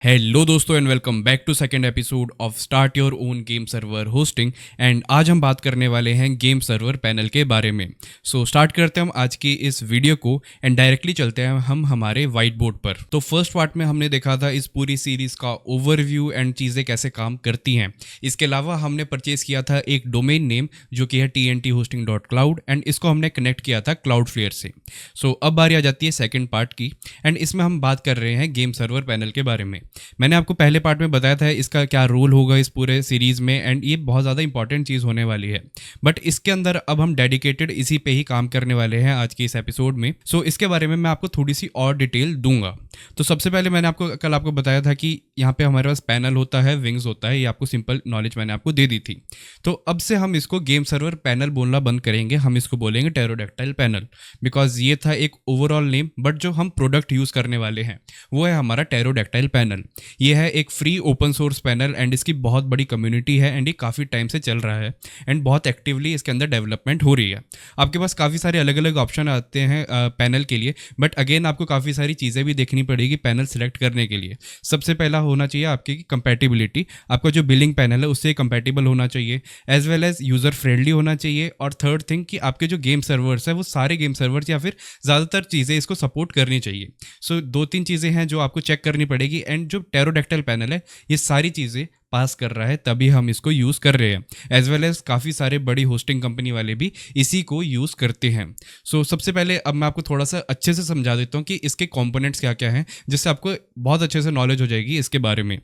Hello दोस्तों and welcome back to second episode of start your own game server hosting. And आज हम बात करने वाले हैं गेम सर्वर पैनल के बारे में। स्टार्ट करते हैं हम आज की इस वीडियो को एंड डायरेक्टली चलते हैं हम हमारे वाइट बोर्ड पर। तो फर्स्ट पार्ट में हमने देखा था इस पूरी सीरीज का ओवरव्यू एंड चीज़ें कैसे काम करती हैं। इसके अलावा हमने परचेज किया था एक डोमेन नेम जो कि है tnthosting.cloud एंड इसको हमने कनेक्ट किया था क्लाउडफ्लेयर से। अब बारी आ जाती है सेकेंड पार्ट की एंड इसमें हम बात कर रहे हैं गेम सर्वर पैनल के बारे में। मैंने आपको पहले पार्ट में बताया था इसका क्या रोल होगा इस पूरे सीरीज में एंड ये बहुत ज़्यादा इंपॉर्टेंट चीज़ होने वाली है। बट इसके अंदर अब हम डेडिकेटेड इसी पे ही काम करने वाले हैं आज के इस एपिसोड में। इसके बारे में मैं आपको थोड़ी सी और डिटेल दूंगा। तो सबसे पहले मैंने कल आपको बताया था कि यहाँ पे हमारे पास पैनल होता है, विंग्स होता है, ये आपको सिंपल नॉलेज मैंने आपको दे दी थी। तो अब से हम इसको गेम सर्वर पैनल बोलना बंद करेंगे, हम इसको बोलेंगे टेरोडैक्टाइल पैनल, बिकॉज ये था एक ओवरऑल नेम। बट जो हम प्रोडक्ट यूज़ करने वाले हैं वो है हमारा टेरोडैक्टाइल पैनल। ये है एक free open source panel and इसकी बहुत बड़ी कम्युनिटी है एंड ये काफ़ी टाइम से चल रहा है एंड बहुत एक्टिवली इसके अंदर डेवलपमेंट हो रही है। आपके पास काफ़ी सारे अलग अलग ऑप्शन आते हैं पैनल के लिए, बट अगेन आपको काफ़ी सारी चीज़ें भी देखनी पड़ेगी पैनल सेलेक्ट करने के लिए। सबसे पहला होना चाहिए आपकी कंपैटिबिलिटी, आपका जो बिलिंग पैनल है उससे कंपैटिबल होना चाहिए, as well as user friendly होना चाहिए। और थर्ड थिंग कि आपके जो गेम सर्वर्स है वो सारे गेम सर्वर्स या फिर ज़्यादातर चीज़ें इसको सपोर्ट करनी चाहिए। दो तीन चीज़ें हैं जो आपको चेक करनी पड़ेगी एंड जो टेरोडैक्टाइल पैनल है ये सारी चीज़ें पास कर रहा है तभी हम इसको यूज़ कर रहे हैं। एज वेल एज काफ़ी सारे बड़ी होस्टिंग कंपनी वाले भी इसी को यूज़ करते हैं। सबसे पहले अब मैं आपको थोड़ा सा अच्छे से समझा देता हूँ कि इसके कंपोनेंट्स क्या क्या हैं, जिससे आपको बहुत अच्छे से नॉलेज हो जाएगी इसके बारे में।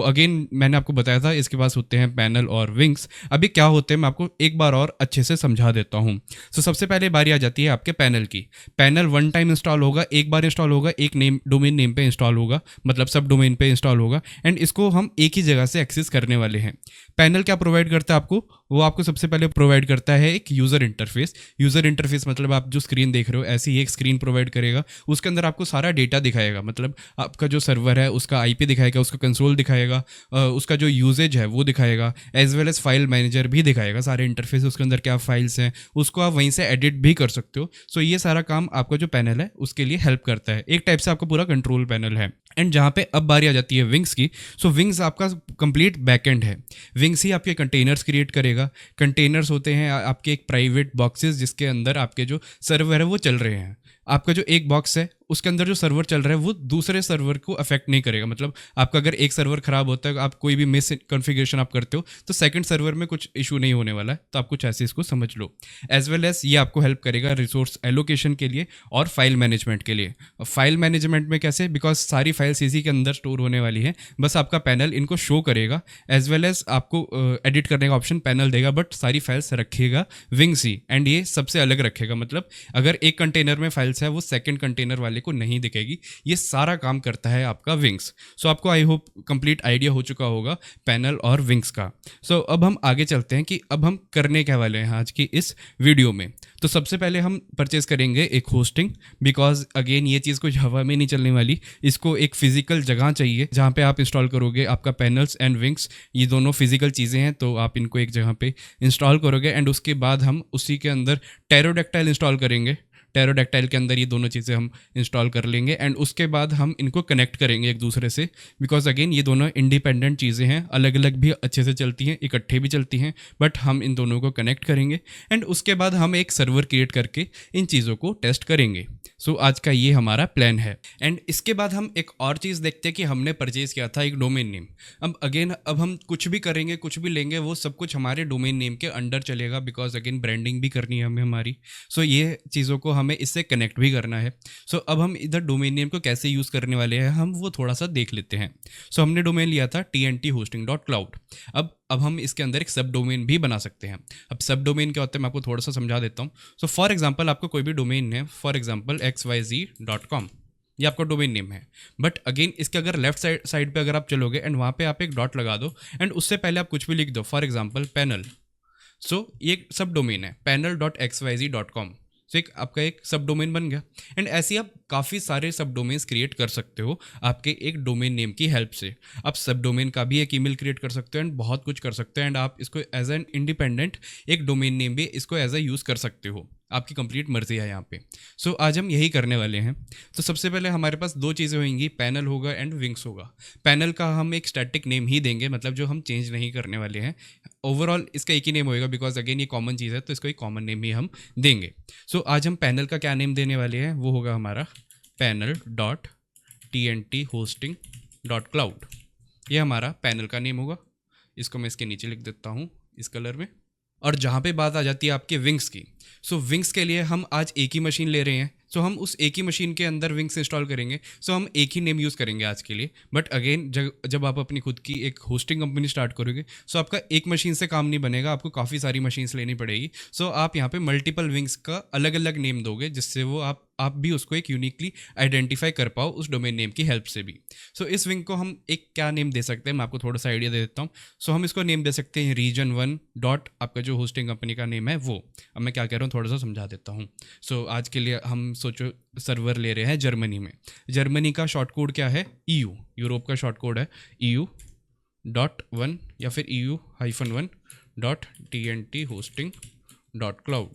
अगेन मैंने आपको बताया था इसके पास होते हैं पैनल और विंग्स। अभी क्या होते हैं मैं आपको एक बार और अच्छे से समझा देता हूँ। सबसे पहले बारी आ जाती है आपके पैनल की। पैनल वन टाइम इंस्टॉल होगा, एक बार इंस्टॉल होगा, एक डोमेन नेम पे इंस्टॉल होगा, मतलब सब डोमेन पे इंस्टॉल होगा एंड इसको हम एक ही जगह से एक्सेस करने वाले हैं। पैनल क्या प्रोवाइड करता है आपको? वो आपको सबसे पहले प्रोवाइड करता है एक यूज़र इंटरफेस। यूज़र इंटरफेस मतलब आप जो स्क्रीन देख रहे हो ऐसी ही एक स्क्रीन प्रोवाइड करेगा। उसके अंदर आपको सारा डेटा दिखाएगा, मतलब आपका जो सर्वर है उसका आईपी दिखाएगा, उसका कंसोल दिखाएगा, उसका जो यूजेज है वो दिखाएगा, as well as file manager भी दिखाएगा। सारे इंटरफेस उसके अंदर क्या फाइल्स हैं उसको आप वहीं से एडिट भी कर सकते हो। ये सारा काम आपका जो पैनल है उसके लिए हेल्प करता है। एक टाइप से आपका पूरा कंट्रोल पैनल है। एंड जहाँ पे अब बारी आ जाती है विंग्स की। विंग्स आपका कंप्लीट बैकएंड है। विंग्स ही आपके कंटेनर्स क्रिएट करेगा। कंटेनर्स होते हैं आपके एक प्राइवेट बॉक्सेस जिसके अंदर आपके जो सर्वर है वो चल रहे हैं। आपका जो एक बॉक्स है उसके अंदर जो सर्वर चल रहा है वो दूसरे सर्वर को अफेक्ट नहीं करेगा। मतलब आपका अगर एक सर्वर खराब होता है, आप कोई भी मिस कॉन्फ़िगरेशन आप करते हो तो सेकंड सर्वर में कुछ इशू नहीं होने वाला है। तो आप कुछ ऐसे इसको समझ लो। एज वेल एज ये आपको हेल्प करेगा रिसोर्स एलोकेशन के लिए और फाइल मैनेजमेंट के लिए। फाइल मैनेजमेंट में कैसे? बिकॉज सारी फाइल्स इसी के अंदर स्टोर होने वाली है, बस आपका पैनल इनको शो करेगा। एज वेल एज आपको एडिट करने का ऑप्शन पैनल देगा, बट सारी फाइल्स रखेगा विंग्स ही एंड ये सबसे अलग रखेगा। मतलब अगर एक कंटेनर में फाइल्स है वो सेकंड कंटेनर वाले को नहीं दिखेगी। ये सारा काम करता है आपका विंग्स। आपको आई होप कंप्लीट आइडिया हो चुका होगा पैनल और विंग्स का। अब हम आगे चलते हैं कि अब हम करने क्या वाले हैं आज की इस वीडियो में। तो सबसे पहले हम परचेज करेंगे एक होस्टिंग, बिकॉज अगेन ये चीज़ कुछ हवा में नहीं चलने वाली। इसको एक फिजिकल जगह चाहिए जहाँ पे आप इंस्टॉल करोगे आपका पैनल्स एंड विंग्स। ये दोनों फिजिकल चीज़ें हैं तो आप इनको एक जगह पे इंस्टॉल करोगे एंड उसके बाद हम उसी के अंदर टेरोडैक्टाइल इंस्टॉल करेंगे। टेरोडैक्टाइल के अंदर ये दोनों चीज़ें हम इंस्टॉल कर लेंगे एंड उसके बाद हम इनको कनेक्ट करेंगे एक दूसरे से, बिकॉज अगेन ये दोनों इंडिपेंडेंट चीज़ें हैं, अलग अलग भी अच्छे से चलती हैं, इकट्ठे भी चलती हैं, बट हम इन दोनों को कनेक्ट करेंगे एंड उसके बाद हम एक सर्वर क्रिएट करके इन चीज़ों को टेस्ट करेंगे। आज का ये हमारा प्लान है। एंड इसके बाद हम एक और चीज़ देखते हैं कि हमने परचेज़ किया था एक डोमेन नेम। अब हम कुछ भी करेंगे, कुछ भी लेंगे, वो सब कुछ हमारे डोमेन नेम के अंडर चलेगा, बिकॉज अगेन ब्रांडिंग भी करनी है हमें हमारी। ये चीज़ों को हमें इससे कनेक्ट भी करना है। अब हम इधर डोमेन नेम को कैसे यूज़ करने वाले हैं हम वो थोड़ा सा देख लेते हैं। हमने डोमेन लिया था tnthosting.cloud। अब हम इसके अंदर एक सब डोमेन भी बना सकते हैं। अब सब डोमेन क्या होता है मैं आपको थोड़ा सा समझा देता हूँ। फॉर एग्जांपल आपको कोई भी डोमेन है, फॉर एग्जांपल xyz.com, ये आपका डोमेन नेम है। बट अगेन इसके अगर लेफ्ट साइड पे अगर आप चलोगे एंड वहाँ पे आप एक डॉट लगा दो एंड उससे पहले आप कुछ भी लिख दो, फॉर एग्जांपल पैनल। ये सब डोमेन है panel.xyz.com। एक आपका एक सब डोमेन बन गया एंड ऐसे ही आप काफ़ी सारे सब डोमेन्स क्रिएट कर सकते हो आपके एक डोमेन नेम की हेल्प से। आप सब डोमेन का भी एक ईमेल क्रिएट कर सकते हो एंड बहुत कुछ कर सकते हो एंड आप इसको एज एन इंडिपेंडेंट एक डोमेन नेम भी इसको एज ए यूज़ कर सकते हो। आपकी कंप्लीट मर्जी है यहाँ पे। सो आज हम यही करने वाले हैं। तो सबसे पहले हमारे पास दो चीज़ें होंगी, पैनल होगा एंड विंग्स होगा। पैनल का हम एक स्टैटिक नेम ही देंगे, मतलब जो हम चेंज नहीं करने वाले हैं। ओवरऑल इसका एक ही नेम होएगा बिकॉज अगेन ये कॉमन चीज़ है, तो इसको एक कॉमन नेम ही हम देंगे। सो आज हम पैनल का क्या नेम देने वाले हैं, वो होगा हमारा panel.tnt-hosting.cloud। ये हमारा पैनल का नेम होगा। इसको मैं इसके नीचे लिख देता हूँ इस कलर में। और जहाँ पे बात आ जाती है आपके विंग्स की, सो विंग्स के लिए हम आज एक ही मशीन ले रहे हैं, सो हम उस एक ही मशीन के अंदर विंग्स इंस्टॉल करेंगे। सो हम एक ही नेम यूज़ करेंगे आज के लिए। बट अगेन जब आप अपनी खुद की एक होस्टिंग कंपनी स्टार्ट करोगे, सो आपका एक मशीन से काम नहीं बनेगा, आपको काफ़ी सारी मशीन्स लेनी पड़ेगी। सो आप यहाँ पे मल्टीपल विंग्स का अलग अलग नेम दोगे, जिससे वो आप भी उसको एक यूनिकली आइडेंटिफाई कर पाओ उस डोमेन नेम की हेल्प से भी। सो इस विंग को हम एक क्या नेम दे सकते हैं, मैं आपको थोड़ा सा आइडिया दे देता हूँ। सो हम इसको नेम दे सकते हैं रीजन 1 डॉट आपका जो होस्टिंग कंपनी का नेम है वो। अब मैं क्या कह रहा हूँ थोड़ा सा समझा देता हूँ। सो आज के लिए हम सोचो सर्वर ले रहे हैं जर्मनी में। जर्मनी का शॉर्ट कोड क्या है, EU। यूरोप का शॉर्ट कोड है EU.1 या फिर EU-1.tnt-hosting.cloud।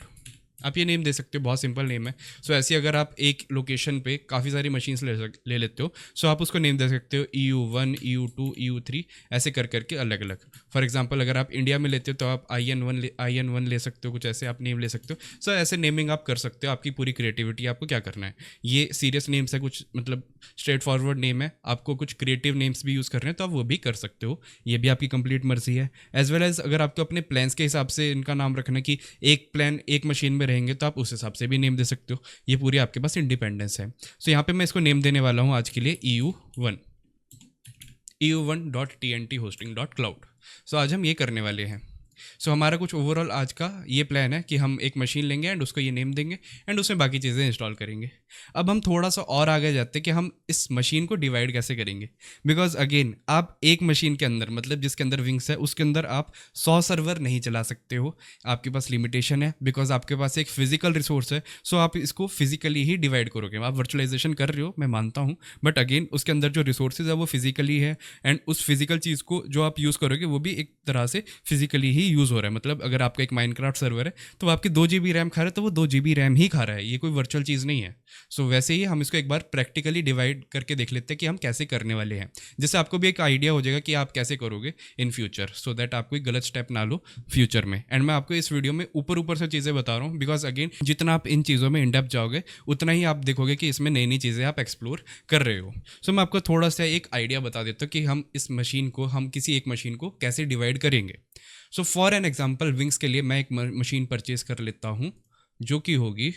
आप ये नेम दे सकते हो, बहुत सिंपल नेम है। सो ऐसे अगर आप एक लोकेशन पे काफ़ी सारी मशीन्स ले लेते हो, सो आप उसको नेम दे सकते हो EU1, EU2, EU3 ऐसे कर करके अलग अलग। फॉर एग्जांपल अगर आप इंडिया में लेते हो तो आप IN1 ले सकते हो, कुछ ऐसे आप नेम ले सकते हो। सो ऐसे नेमिंग आप कर सकते हो, आपकी पूरी क्रिएटिविटी। आपको क्या करना है, ये सीरियस नेम्स है, कुछ मतलब स्ट्रेट फॉरवर्ड नेम है। आपको कुछ क्रिएटिव नेम्स भी यूज़ करने हैं तो आप वो भी कर सकते हो, ये भी आपकी कंप्लीट मर्जी है। एज वेल एज अगर आपको अपने प्लान्स के हिसाब से इनका नाम रखना है कि एक प्लान एक मशीन में रहेंगे, तो आप उस हिसाब से भी नेम दे सकते हो। ये पूरी आपके पास इंडिपेंडेंस है। सो यहाँ पे मैं इसको नेम देने वाला हूँ आज के लिए EU1.tnt-hosting.cloud। सो आज हम ये करने वाले हैं। सो हमारा कुछ ओवरऑल आज का ये प्लान है कि हम एक मशीन लेंगे एंड उसको ये नेम देंगे एंड उसमें बाकी चीज़ें इंस्टॉल करेंगे। अब हम थोड़ा सा और आगे जाते हैं कि हम इस मशीन को डिवाइड कैसे करेंगे। बिकॉज अगेन आप एक मशीन के अंदर, मतलब जिसके अंदर विंग्स है उसके अंदर आप 100 सर्वर नहीं चला सकते हो, आपके पास लिमिटेशन है। बिकॉज आपके पास एक फिजिकल रिसोर्स है, सो आप इसको फिजिकली ही डिवाइड करोगे। आप वर्चुअलाइजेशन कर रहे हो, मैं मानता हूँ, बट अगेन उसके अंदर जो रिसोर्सेज है वो फिजिकली है एंड उस फिजिकल चीज़ को जो आप यूज़ करोगे वो भी एक तरह से फिजिकली ही यूज़ हो रहा है। मतलब अगर आपका एक माइनक्राफ्ट सर्वर है तो आपकी 2 GB रैम खा रहा है, तो वो 2 GB रैम ही खा रहा है, ये कोई वर्चुअल चीज़ नहीं है। सो वैसे ही हम इसको एक बार प्रैक्टिकली डिवाइड करके देख लेते हैं कि हम कैसे करने वाले हैं, जिससे आपको भी एक आइडिया हो जाएगा कि आप कैसे करोगे इन फ्यूचर, सो दैट आप कोई गलत स्टेप ना लो फ्यूचर में। एंड मैं आपको इस वीडियो में ऊपर से चीज़ें बता रहा हूँ बिकॉज अगेन जितना आप इन चीज़ों में इन डेप्थ जाओगे उतना ही आप देखोगे कि इसमें नई नई चीज़ें आप एक्सप्लोर कर रहे हो। सो मैं आपको थोड़ा सा एक आइडिया बता देता हूँ कि हम इस मशीन को, हम किसी एक मशीन को कैसे डिवाइड करेंगे। So for an example wings के लिए मैं एक मशीन परचेज कर लेता हूँ जो कि होगी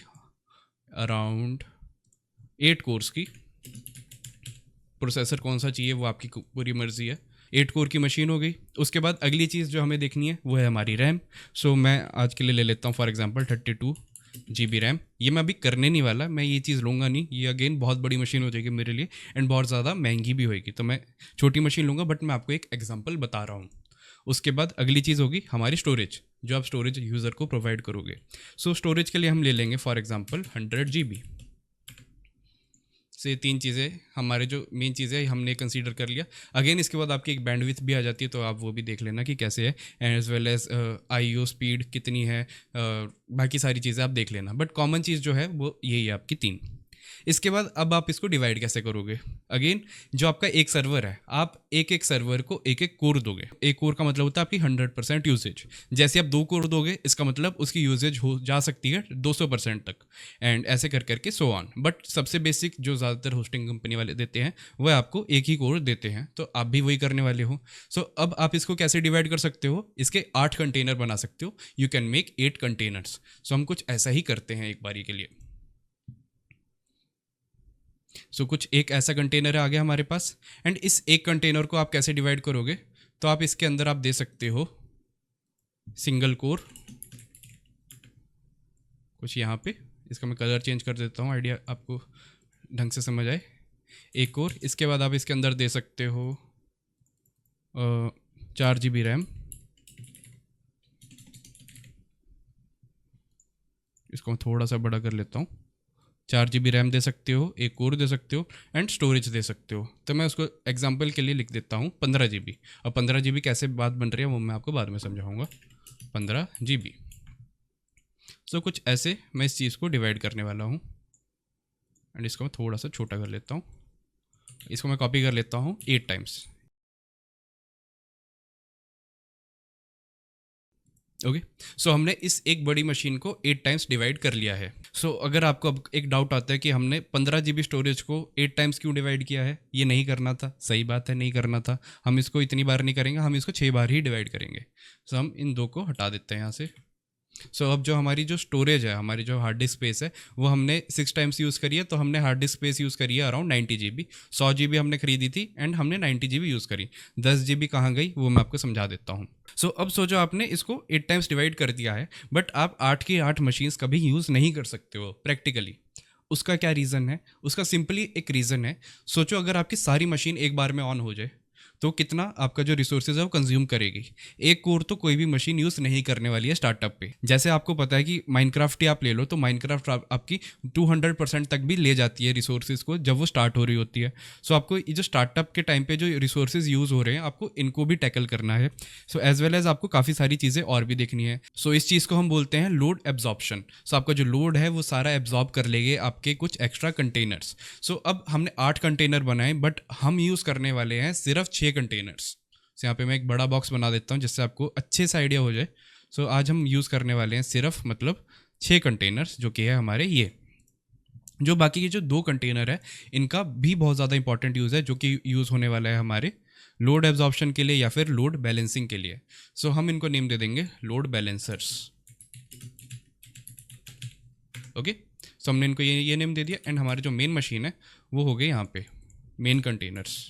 अराउंड 8 कोर्स की। प्रोसेसर कौन सा चाहिए वो आपकी पूरी मर्जी है। 8 कोर की मशीन हो गई। उसके बाद अगली चीज़ जो हमें देखनी है वो है हमारी रैम। सो मैं आज के लिए ले लेता हूँ फॉर एग्जांपल 32 GB रैम। ये मैं अभी करने नहीं वाला, मैं ये चीज़ लूँगा नहीं, ये अगेन बहुत बड़ी मशीन हो जाएगी मेरे लिए एंड बहुत ज़्यादा महंगी भी होएगी, तो मैं छोटी मशीन लूँगा। बट मैं आपको एक एग्जाम्पल बता रहा हूँ। उसके बाद अगली चीज़ होगी हमारी स्टोरेज, जो आप स्टोरेज यूज़र को प्रोवाइड करोगे। सो स्टोरेज के लिए हम ले लेंगे फॉर एग्जांपल 100 GB। से 3 चीज़ें हमारे जो मेन चीज़ें हमने कंसीडर कर लिया। अगेन इसके बाद आपकी एक बैंडविड्थ भी आ जाती है, तो आप वो भी देख लेना कि कैसे है, as well as IO speed कितनी है, बाकी सारी चीज़ें आप देख लेना। बट कॉमन चीज़ जो है वो यही है आपकी 3। इसके बाद अब आप इसको डिवाइड कैसे करोगे। अगेन जो आपका एक सर्वर है, आप एक एक सर्वर को एक एक कोर दोगे। एक कोर का मतलब होता है आपकी 100% यूसेज। जैसे आप 2 कोर दोगे इसका मतलब उसकी यूसेज हो जा सकती है 200% तक, एंड ऐसे कर करके सो ऑन। बट सबसे बेसिक जो ज़्यादातर होस्टिंग कंपनी वाले देते हैं वह आपको एक ही कोर देते हैं, तो आप भी वही करने वाले हो। सो अब आप इसको कैसे डिवाइड कर सकते हो, इसके 8 कंटेनर बना सकते हो। You can make 8 containers. So हम कुछ ऐसा ही करते हैं एक बारी के लिए। सो कुछ एक ऐसा कंटेनर आ गया हमारे पास, एंड इस एक कंटेनर को आप कैसे डिवाइड करोगे, तो आप इसके अंदर आप दे सकते हो सिंगल कोर, कुछ यहाँ पे इसका मैं कलर चेंज कर देता हूँ, आइडिया आपको ढंग से समझ आए। एक कोर, इसके बाद आप इसके अंदर दे सकते हो 4 GB रैम। इसको मैं थोड़ा सा बड़ा कर लेता हूँ। 4 GB रैम दे सकते हो, एक कोर दे सकते हो एंड स्टोरेज दे सकते हो। तो मैं उसको एग्जांपल के लिए लिख देता हूँ 15 GB। और 15 GB कैसे बात बन रही है वो मैं आपको बाद में समझाऊंगा। 15 GB। सो कुछ ऐसे मैं इस चीज़ को डिवाइड करने वाला हूँ एंड इसको मैं थोड़ा सा छोटा कर लेता हूँ। इसको मैं कॉपी कर लेता हूँ 8 टाइम्स। ओके, सो हमने इस एक बड़ी मशीन को 8 टाइम्स डिवाइड कर लिया है। सो अगर आपको अब एक डाउट आता है कि हमने 15 GB स्टोरेज को 8 टाइम्स क्यों डिवाइड किया है, ये नहीं करना था। सही बात है, नहीं करना था। हम इसको इतनी बार नहीं करेंगे, हम इसको 6 बार ही डिवाइड करेंगे। सो हम इन दो को हटा देते हैं यहाँ से। सो अब जो हमारी जो स्टोरेज है, हमारी जो हार्ड डिस्क स्पेस है, वो हमने 6 टाइम्स यूज़ करी है। तो हमने हार्ड डिस्क स्पेस यूज़ करी है अराउंड 90 GB। 100 GB हमने खरीदी थी एंड हमने 90 GB यूज़ करी। 10 GB कहाँ गई वो मैं आपको समझा देता हूँ। सो अब सोचो आपने इसको 8 टाइम्स डिवाइड कर दिया है, बट आप 8 की 8 मशीन्स कभी यूज़ नहीं कर सकते हो प्रैक्टिकली। उसका क्या रीज़न है? उसका सिंपली एक रीज़न है। सोचो अगर आपकी सारी मशीन एक बार में ऑन हो जाए तो कितना आपका जो रिसोर्सेज है वो कंज्यूम करेगी। एक कोर तो कोई भी मशीन यूज़ नहीं करने वाली है स्टार्टअप पे। जैसे आपको पता है कि माइनक्राफ्ट ही आप ले लो, तो माइनक्राफ्ट आपकी 200% तक भी ले जाती है रिसोर्सेज को जब वो स्टार्ट हो रही होती है। सो आपको ये जो स्टार्टअप के टाइम पे जो रिसोर्सेज यूज़ हो रहे हैं, आपको इनको भी टैकल करना है। सो एज वेल एज आपको काफ़ी सारी चीज़ें और भी देखनी है। सो इस चीज़ को हम बोलते हैं लोड एब्जॉर्प्शन। सो आपका जो लोड है वो सारा एब्जॉर्ब कर लेंगे आपके कुछ एक्स्ट्रा कंटेनर्स। सो अब हमने 8 कंटेनर बनाए, बट हम यूज़ करने वाले हैं सिर्फ 6 कंटेनर्स। सो यहाँ पे मैं एक बड़ा बॉक्स बना देता हूँ जिससे आपको अच्छे से आइडिया हो जाए। सो आज हम यूज़ करने वाले हैं सिर्फ मतलब 6 कंटेनर्स, जो कि है हमारे ये। जो बाकी के जो 2 कंटेनर है, इनका भी बहुत ज़्यादा इंपॉर्टेंट यूज़ है, जो कि यूज़ होने वाला है हमारे लोड एब्जॉर्प्शन के लिए या फिर लोड बैलेंसिंग के लिए। सो हम इनको नेम दे देंगे लोड बैलेंसर्स। ओके, सो हमने इनको ये नेम दे दिया एंड हमारी जो मेन मशीन है वो हो गई यहाँ पे मेन कंटेनर्स।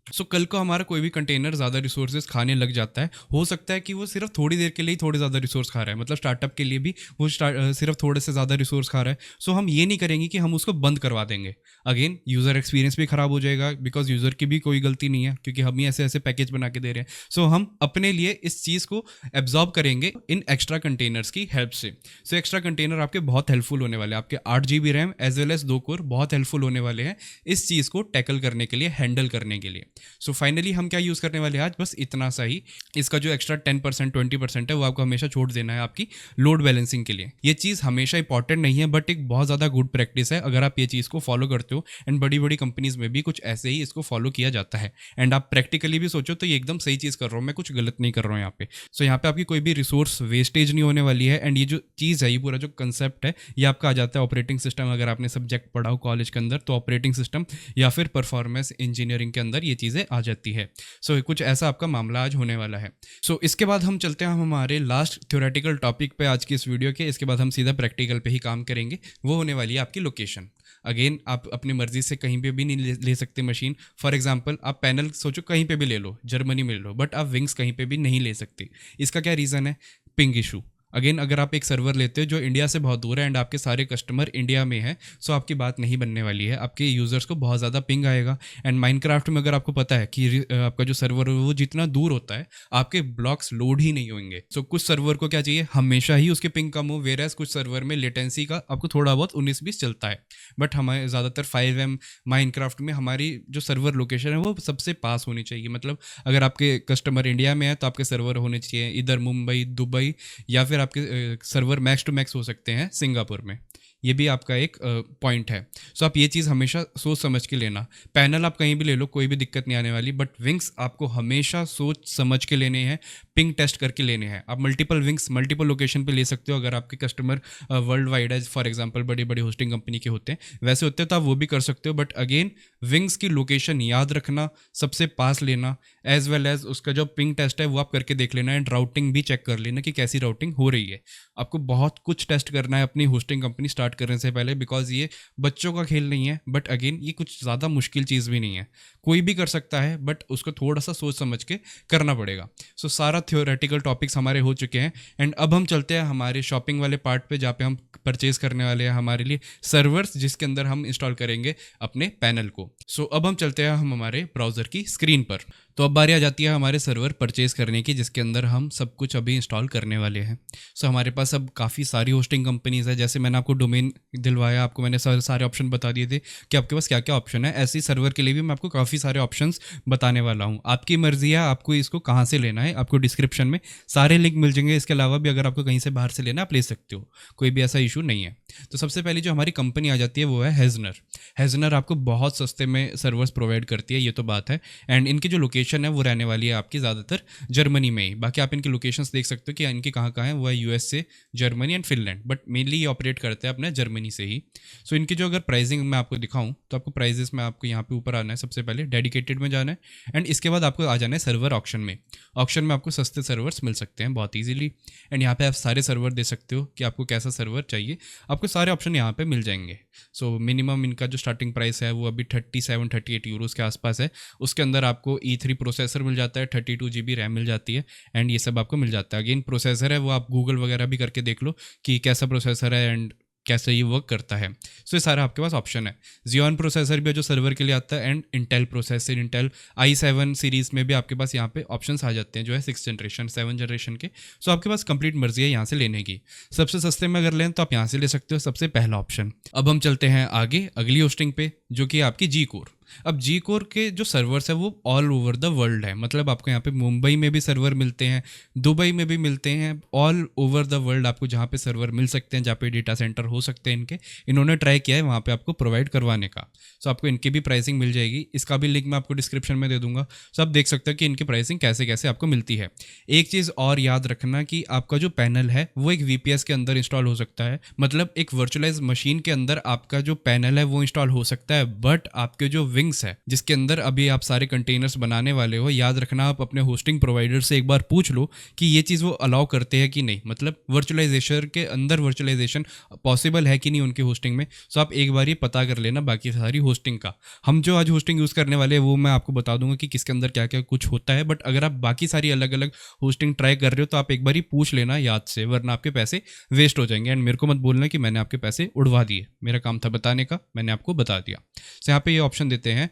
सो कल को हमारा कोई भी कंटेनर ज़्यादा रिसोर्सेज खाने लग जाता है, हो सकता है कि वो सिर्फ थोड़ी देर के लिए ही थोड़े ज़्यादा रिसोर्स खा रहा है, मतलब स्टार्टअप के लिए भी वो सिर्फ थोड़े से ज़्यादा रिसोर्स खा रहा है। सो हम ये नहीं करेंगे कि हम उसको बंद करवा देंगे। अगेन यूज़र एक्सपीरियंस भी ख़राब हो जाएगा, बिकॉज यूज़र की भी कोई गलती नहीं है, क्योंकि हम ही ऐसे ऐसे पैकेज बना के दे रहे हैं। सो हम अपने लिए इस चीज़ को एब्जॉर्ब करेंगे इन एक्स्ट्रा कंटेनर्स की हेल्प से। सो एक्स्ट्रा कंटेनर आपके बहुत हेल्पफुल होने वाले हैं, आपके 8 GB RAM as well as 2 core बहुत हेल्पफुल होने वाले हैं इस चीज़ को टैकल करने के लिए, हैंडल करने के लिए। सो फाइनली हम क्या यूज़ करने वाले हैं आज, बस इतना सा ही। इसका जो एक्स्ट्रा 10% 20% है वो आपको हमेशा छोड़ देना है आपकी लोड बैलेंसिंग के लिए। ये चीज़ हमेशा इंपॉर्टेंट नहीं है, बट एक बहुत ज़्यादा गुड प्रैक्टिस है अगर आप ये चीज़ को फॉलो करते हो। एंड बड़ी बड़ी कंपनीज में भी कुछ ऐसे ही इसको फॉलो किया जाता है। एंड आप प्रैक्टिकली भी सोचो तो ये एकदम सही चीज़ कर रहा हूँ मैं, कुछ गलत नहीं कर रहा हूँ यहाँ पे। सो यहाँ पे आपकी कोई भी रिसोर्स वेस्टेज नहीं होने वाली है। एंड ये जो चीज़ है, ये पूरा जो कंसेप्ट है, ये आपका आ जाता है ऑपरेटिंग सिस्टम। अगर आपने सब्जेक्ट पढ़ा हो कॉलेज के अंदर तो ऑपरेटिंग सिस्टम या फिर परफॉर्मेंस इंजीनियरिंग के अंदर ये चीज़ें आ जाती है। सो कुछ ऐसा आपका मामला आज होने वाला है। सो इसके बाद हम चलते हैं हमारे लास्ट थ्योरेटिकल टॉपिक पे आज की इस वीडियो के। इसके बाद हम सीधा प्रैक्टिकल पे ही काम करेंगे। वो होने वाली है आपकी लोकेशन। अगेन आप अपनी मर्जी से कहीं पे भी नहीं ले सकते मशीन। फॉर एग्जांपल आप पैनल सोचो कहीं पे भी ले लो, जर्मनी में ले लो, बट आप विंग्स कहीं पे भी नहीं ले सकते। इसका क्या रीज़न है? Ping issue. अगेन अगर आप एक सर्वर लेते हो जो इंडिया से बहुत दूर है एंड आपके सारे कस्टमर इंडिया में है, सो आपकी बात नहीं बनने वाली है, आपके यूज़र्स को बहुत ज़्यादा पिंग आएगा। एंड माइनक्राफ्ट में अगर आपको पता है कि आपका जो सर्वर है वो जितना दूर होता है, आपके ब्लॉक्स लोड ही नहीं होंगे। सो कुछ सर्वर को क्या चाहिए, हमेशा ही उसके पिंग कम हो, वेयर एज कुछ सर्वर में लेटेंसी का आपको थोड़ा बहुत 19-20 चलता है। बट हमारे ज़्यादातर 5M माइनक्राफ्ट में हमारी जो सर्वर लोकेशन है वो सबसे पास होनी चाहिए। मतलब अगर आपके कस्टमर इंडिया में है तो आपके सर्वर होने चाहिए इधर मुंबई, दुबई, या फिर आपके सर्वर मैक्स टू मैक्स हो सकते हैं सिंगापुर में। ये भी आपका एक पॉइंट है। सो आप ये चीज़ हमेशा सोच समझ के लेना। पैनल आप कहीं भी ले लो, कोई भी दिक्कत नहीं आने वाली, बट विंग्स आपको हमेशा सोच समझ के लेने हैं, पिंग टेस्ट करके लेने हैं। आप मल्टीपल विंग्स मल्टीपल लोकेशन पे ले सकते हो अगर आपके कस्टमर वर्ल्ड वाइड है। फॉर एग्जांपल बड़ी बड़ी होस्टिंग कंपनी के होते हैं, वैसे होते हैं तो आप वो भी कर सकते हो। बट अगेन विंग्स की लोकेशन याद रखना, सबसे पास लेना, एज वेल एज उसका जो पिंग टेस्ट है वो आप करके देख लेना। एंड राउटिंग भी चेक कर लेना कि कैसी राउटिंग हो रही है। आपको बहुत कुछ टेस्ट करना है अपनी होस्टिंग कंपनी स्टार्ट करने से पहले, बिकॉज ये बच्चों का खेल नहीं है। बट अगेन ये कुछ ज़्यादा मुश्किल चीज़ भी नहीं है, कोई भी कर सकता है, बट उसको थोड़ा सा सोच समझ के करना पड़ेगा। सो सारा थ्योरेटिकल टॉपिक्स हमारे हो चुके हैं। एंड अब हम चलते हैं हमारे शॉपिंग वाले पार्ट पे, जहाँ पे हम परचेज करने वाले हैं हमारे लिए सर्वर्स, जिसके अंदर हम इंस्टॉल करेंगे अपने पैनल को। सो अब हम चलते हैं हमारे ब्राउज़र की स्क्रीन पर। तो अब बारी आ जाती है हमारे सर्वर परचेज करने की, जिसके अंदर हम सब कुछ अभी इंस्टॉल करने वाले हैं। सो हमारे पास अब काफ़ी सारी होस्टिंग कंपनीज़ है। जैसे मैंने आपको डोमेन दिलवाया, आपको मैंने सारे ऑप्शन बता दिए थे कि आपके पास क्या क्या ऑप्शन है। ऐसे ही सर्वर के लिए भी मैं आपको काफ़ी सारे ऑप्शंस बताने वाला हूँ। आपकी मर्जी है आपको इसको कहाँ से लेना है, आपको डिस्क्रिप्शन में सारे लिंक मिल जाएंगे। इसके अलावा भी अगर आपको कहीं से बाहर से लेना आप ले सकते हो, कोई भी ऐसा इशू नहीं है। तो सबसे पहले जो हमारी कंपनी आ जाती है वो है हेजनर। हेजनर आपको बहुत सस्ते में सर्वर्स प्रोवाइड करती है, ये तो बात है। एंड इनकी जो लोकेशन है वो रहने वाली है आपकी ज़्यादातर जर्मनी में ही। बाकी आप इनकी लोकेशंस देख सकते हो कि इनकी कहाँ कहाँ है, वो है USA, Germany and Finland, but mainly ये ऑपरेट करते हैं अपने जर्मनी से ही। सो इनकी जो अगर प्राइसिंग मैं आपको दिखाऊं तो आपको प्राइजेस में आपको यहाँ पे ऊपर आना है, सबसे पहले डेडिकेटेड में जाना है एंड इसके बाद आपको आ जाना है सर्वर ऑक्शन में। ऑक्शन में आपको सस्ते सर्वर्स मिल सकते हैं बहुत ईजीली एंड यहाँ पे आप सारे सर्वर दे सकते हो कि आपको कैसा सर्वर चाहिए, आपको सारे ऑप्शन यहाँ पे मिल जाएंगे। सो मिनिमम इनका जो स्टार्टिंग प्राइस है वो अभी 37-38 यूरोस के आसपास है। उसके अंदर आपको E3 प्रोसेसर मिल जाता है, 32 GB रैम मिल जाती है एंड ये सब आपको मिल जाता है। अगेन प्रोसेसर है वो आप गूगल वगैरह भी करके देख लो कि कैसा प्रोसेसर है एंड कैसे ये वर्क करता है। सो ये सारा आपके पास ऑप्शन है। Xeon प्रोसेसर भी है जो सर्वर के लिए आता है and Intel processor, Intel i7 series में भी आपके पास यहाँ पे ऑप्शंस आ जाते हैं जो है 6 जनरेशन 7 जनरेशन के। सो आपके पास कंप्लीट मर्जी है यहाँ से लेने की। सबसे सस्ते में अगर लें तो आप यहाँ से ले सकते हो, सबसे पहला ऑप्शन। अब हम चलते हैं आगे अगली होस्टिंग पे जो कि आपकी जी कोर। अब जी कोर के जो सर्वर्स है वो ऑल ओवर द वर्ल्ड है, मतलब आपको यहाँ पे मुंबई में भी सर्वर मिलते हैं, दुबई में भी मिलते हैं, ऑल ओवर द वर्ल्ड आपको जहाँ पे सर्वर मिल सकते हैं, जहाँ पे डेटा सेंटर हो सकते हैं इनके, इन्होंने ट्राई किया है वहाँ पे आपको प्रोवाइड करवाने का। सो आपको इनकी भी प्राइसिंग मिल जाएगी, इसका भी लिंक मैं आपको डिस्क्रिप्शन में दे दूंगा। सो आप देख सकते हो कि इनकी प्राइसिंग कैसे कैसे आपको मिलती है। एक चीज़ और याद रखना कि आपका जो पैनल है वो एक VPS के अंदर इंस्टॉल हो सकता है, मतलब एक वर्चुअलाइज मशीन के अंदर आपका जो पैनल है वो इंस्टॉल हो सकता है, बट आपके जो विंग्स है जिसके अंदर अभी आप सारे कंटेनर्स बनाने वाले हो, याद रखना आप अपने होस्टिंग प्रोवाइडर से एक बार पूछ लो कि ये चीज़ वो अलाउ करते हैं कि नहीं, मतलब वर्चुअलाइजेशन के अंदर वर्चुअलाइजेशन पॉसिबल है कि नहीं उनकी होस्टिंग में। सो आप एक बार ये पता कर लेना बाकी सारी होस्टिंग का। हम जो आज होस्टिंग यूज़ करने वाले हैं वो मैं आपको बता दूंगा कि किसके अंदर क्या क्या कुछ होता है, बट अगर आप बाकी सारी अलग अलग होस्टिंग ट्राई कर रहे हो तो आप एक बार ही पूछ लेना याद से, वरना आपके पैसे वेस्ट हो जाएंगे। एंड मेरे को मत बोलना कि मैंने आपके पैसे उड़वा दिए, मेरा काम था बताने का, मैंने आपको बता दिया। सो यहाँ पे ये ऑप्शन देते हैं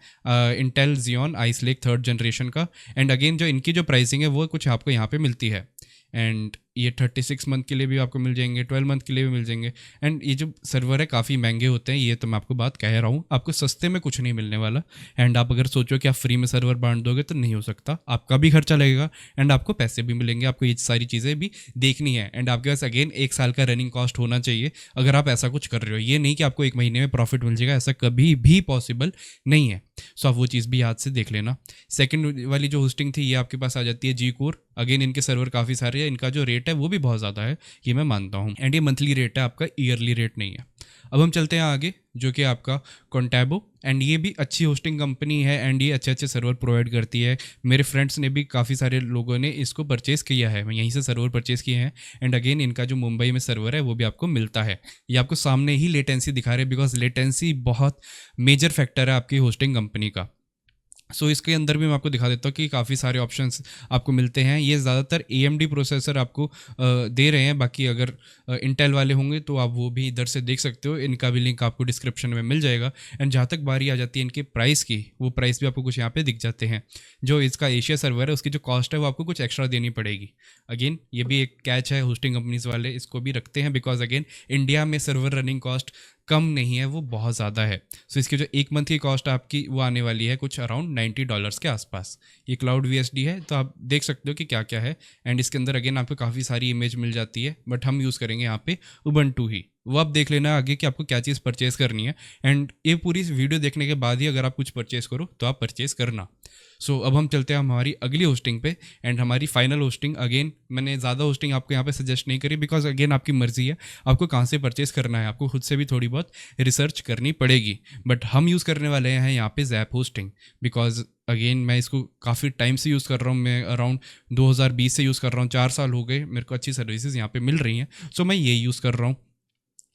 Intel Xeon Ice Lake 3rd generation का। एंड अगेन जो इनकी जो प्राइसिंग है वो कुछ आपको यहाँ पे मिलती है एंड ये 36 मंथ के लिए भी आपको मिल जाएंगे, 12 मंथ के लिए भी मिल जाएंगे। एंड ये जो सर्वर है काफ़ी महंगे होते हैं, ये तो मैं आपको बात कह रहा हूँ, आपको सस्ते में कुछ नहीं मिलने वाला। एंड आप अगर सोचो कि आप फ्री में सर्वर बांट दोगे तो नहीं हो सकता, आपका भी खर्चा लगेगा एंड आपको पैसे भी मिलेंगे, आपको ये सारी चीज़ें भी देखनी है। एंड आपके पास अगेन 1 साल का रनिंग कॉस्ट होना चाहिए अगर आप ऐसा कुछ कर रहे हो। ये नहीं कि आपको 1 महीने में प्रॉफिट मिल जाएगा, ऐसा कभी भी पॉसिबल नहीं है। सो आप वो चीज़ भी याद से देख लेना। सेकंड वाली जो होस्टिंग थी ये आपके पास आ जाती है जी कोर। अगेन इनके सर्वर काफ़ी सारे हैं, इनका जो रेट है वो भी बहुत ज़्यादा है, ये मैं मानता हूँ। एंड ये मंथली रेट है आपका, ईयरली रेट नहीं है। अब हम चलते हैं आगे जो कि आपका कॉन्टैबो। एंड ये भी अच्छी होस्टिंग कंपनी है एंड ये अच्छे अच्छे सर्वर प्रोवाइड करती है। मेरे फ्रेंड्स ने भी काफ़ी सारे लोगों ने इसको परचेज़ किया है, मैं यहीं से सर्वर परचेज़ किए हैं। एंड अगेन इनका जो मुंबई में सर्वर है वो भी आपको मिलता है। ये आपको सामने ही लेटेंसी दिखा रहे हैं, बिकॉज लेटेंसी बहुत मेजर फैक्टर है आपकी होस्टिंग कंपनी का। सो इसके अंदर भी मैं आपको दिखा देता हूँ कि काफ़ी सारे ऑप्शंस आपको मिलते हैं। ये ज़्यादातर AMD प्रोसेसर आपको दे रहे हैं, बाकी अगर इंटेल वाले होंगे तो आप वो भी इधर से देख सकते हो, इनका भी लिंक आपको डिस्क्रिप्शन में मिल जाएगा। एंड जहाँ तक बारी आ जाती है इनके प्राइस की, वो प्राइस भी आपको कुछ यहाँ पे दिख जाते हैं। जो इसका एशिया सर्वर है उसकी जो कॉस्ट है वो आपको कुछ एक्स्ट्रा देनी पड़ेगी। अगेन ये भी एक कैच है, होस्टिंग कंपनीज वाले इसको भी रखते हैं, बिकॉज अगेन इंडिया में सर्वर रनिंग कॉस्ट कम नहीं है, वो बहुत ज़्यादा है। सो इसकी जो 1 मंथ की कॉस्ट आपकी वो आने वाली है कुछ अराउंड $90 के आसपास। ये क्लाउड VSD है, तो आप देख सकते हो कि क्या क्या है। एंड इसके अंदर अगेन आपको काफ़ी सारी इमेज मिल जाती है, बट हम यूज़ करेंगे यहाँ पे उबंटू ही। वो आप देख लेना आगे कि आपको क्या चीज़ परचेज़ करनी है। एंड ये पूरी वीडियो देखने के बाद ही अगर आप कुछ परचेज़ करो तो आप परचेज़ करना। सो अब हम चलते हैं हमारी अगली होस्टिंग पे एंड हमारी फाइनल होस्टिंग। अगेन मैंने ज़्यादा होस्टिंग आपको यहाँ पे सजेस्ट नहीं करी, बिकॉज अगेन आपकी मर्जी है आपको कहाँ से परचेज़ करना है, आपको खुद से भी थोड़ी बहुत रिसर्च करनी पड़ेगी। बट हम यूज़ करने वाले हैं यहाँ पे ज़ैप होस्टिंग, बिकॉज अगेन मैं इसको काफ़ी टाइम से यूज़ कर रहा हूँ, मैं अराउंड 2020 से यूज़ कर रहा हूँ, 4 साल हो गए, मेरे को अच्छी सर्विसेज यहाँ पे मिल रही हैं। सो मैं ये यूज़ कर रहा हूँ।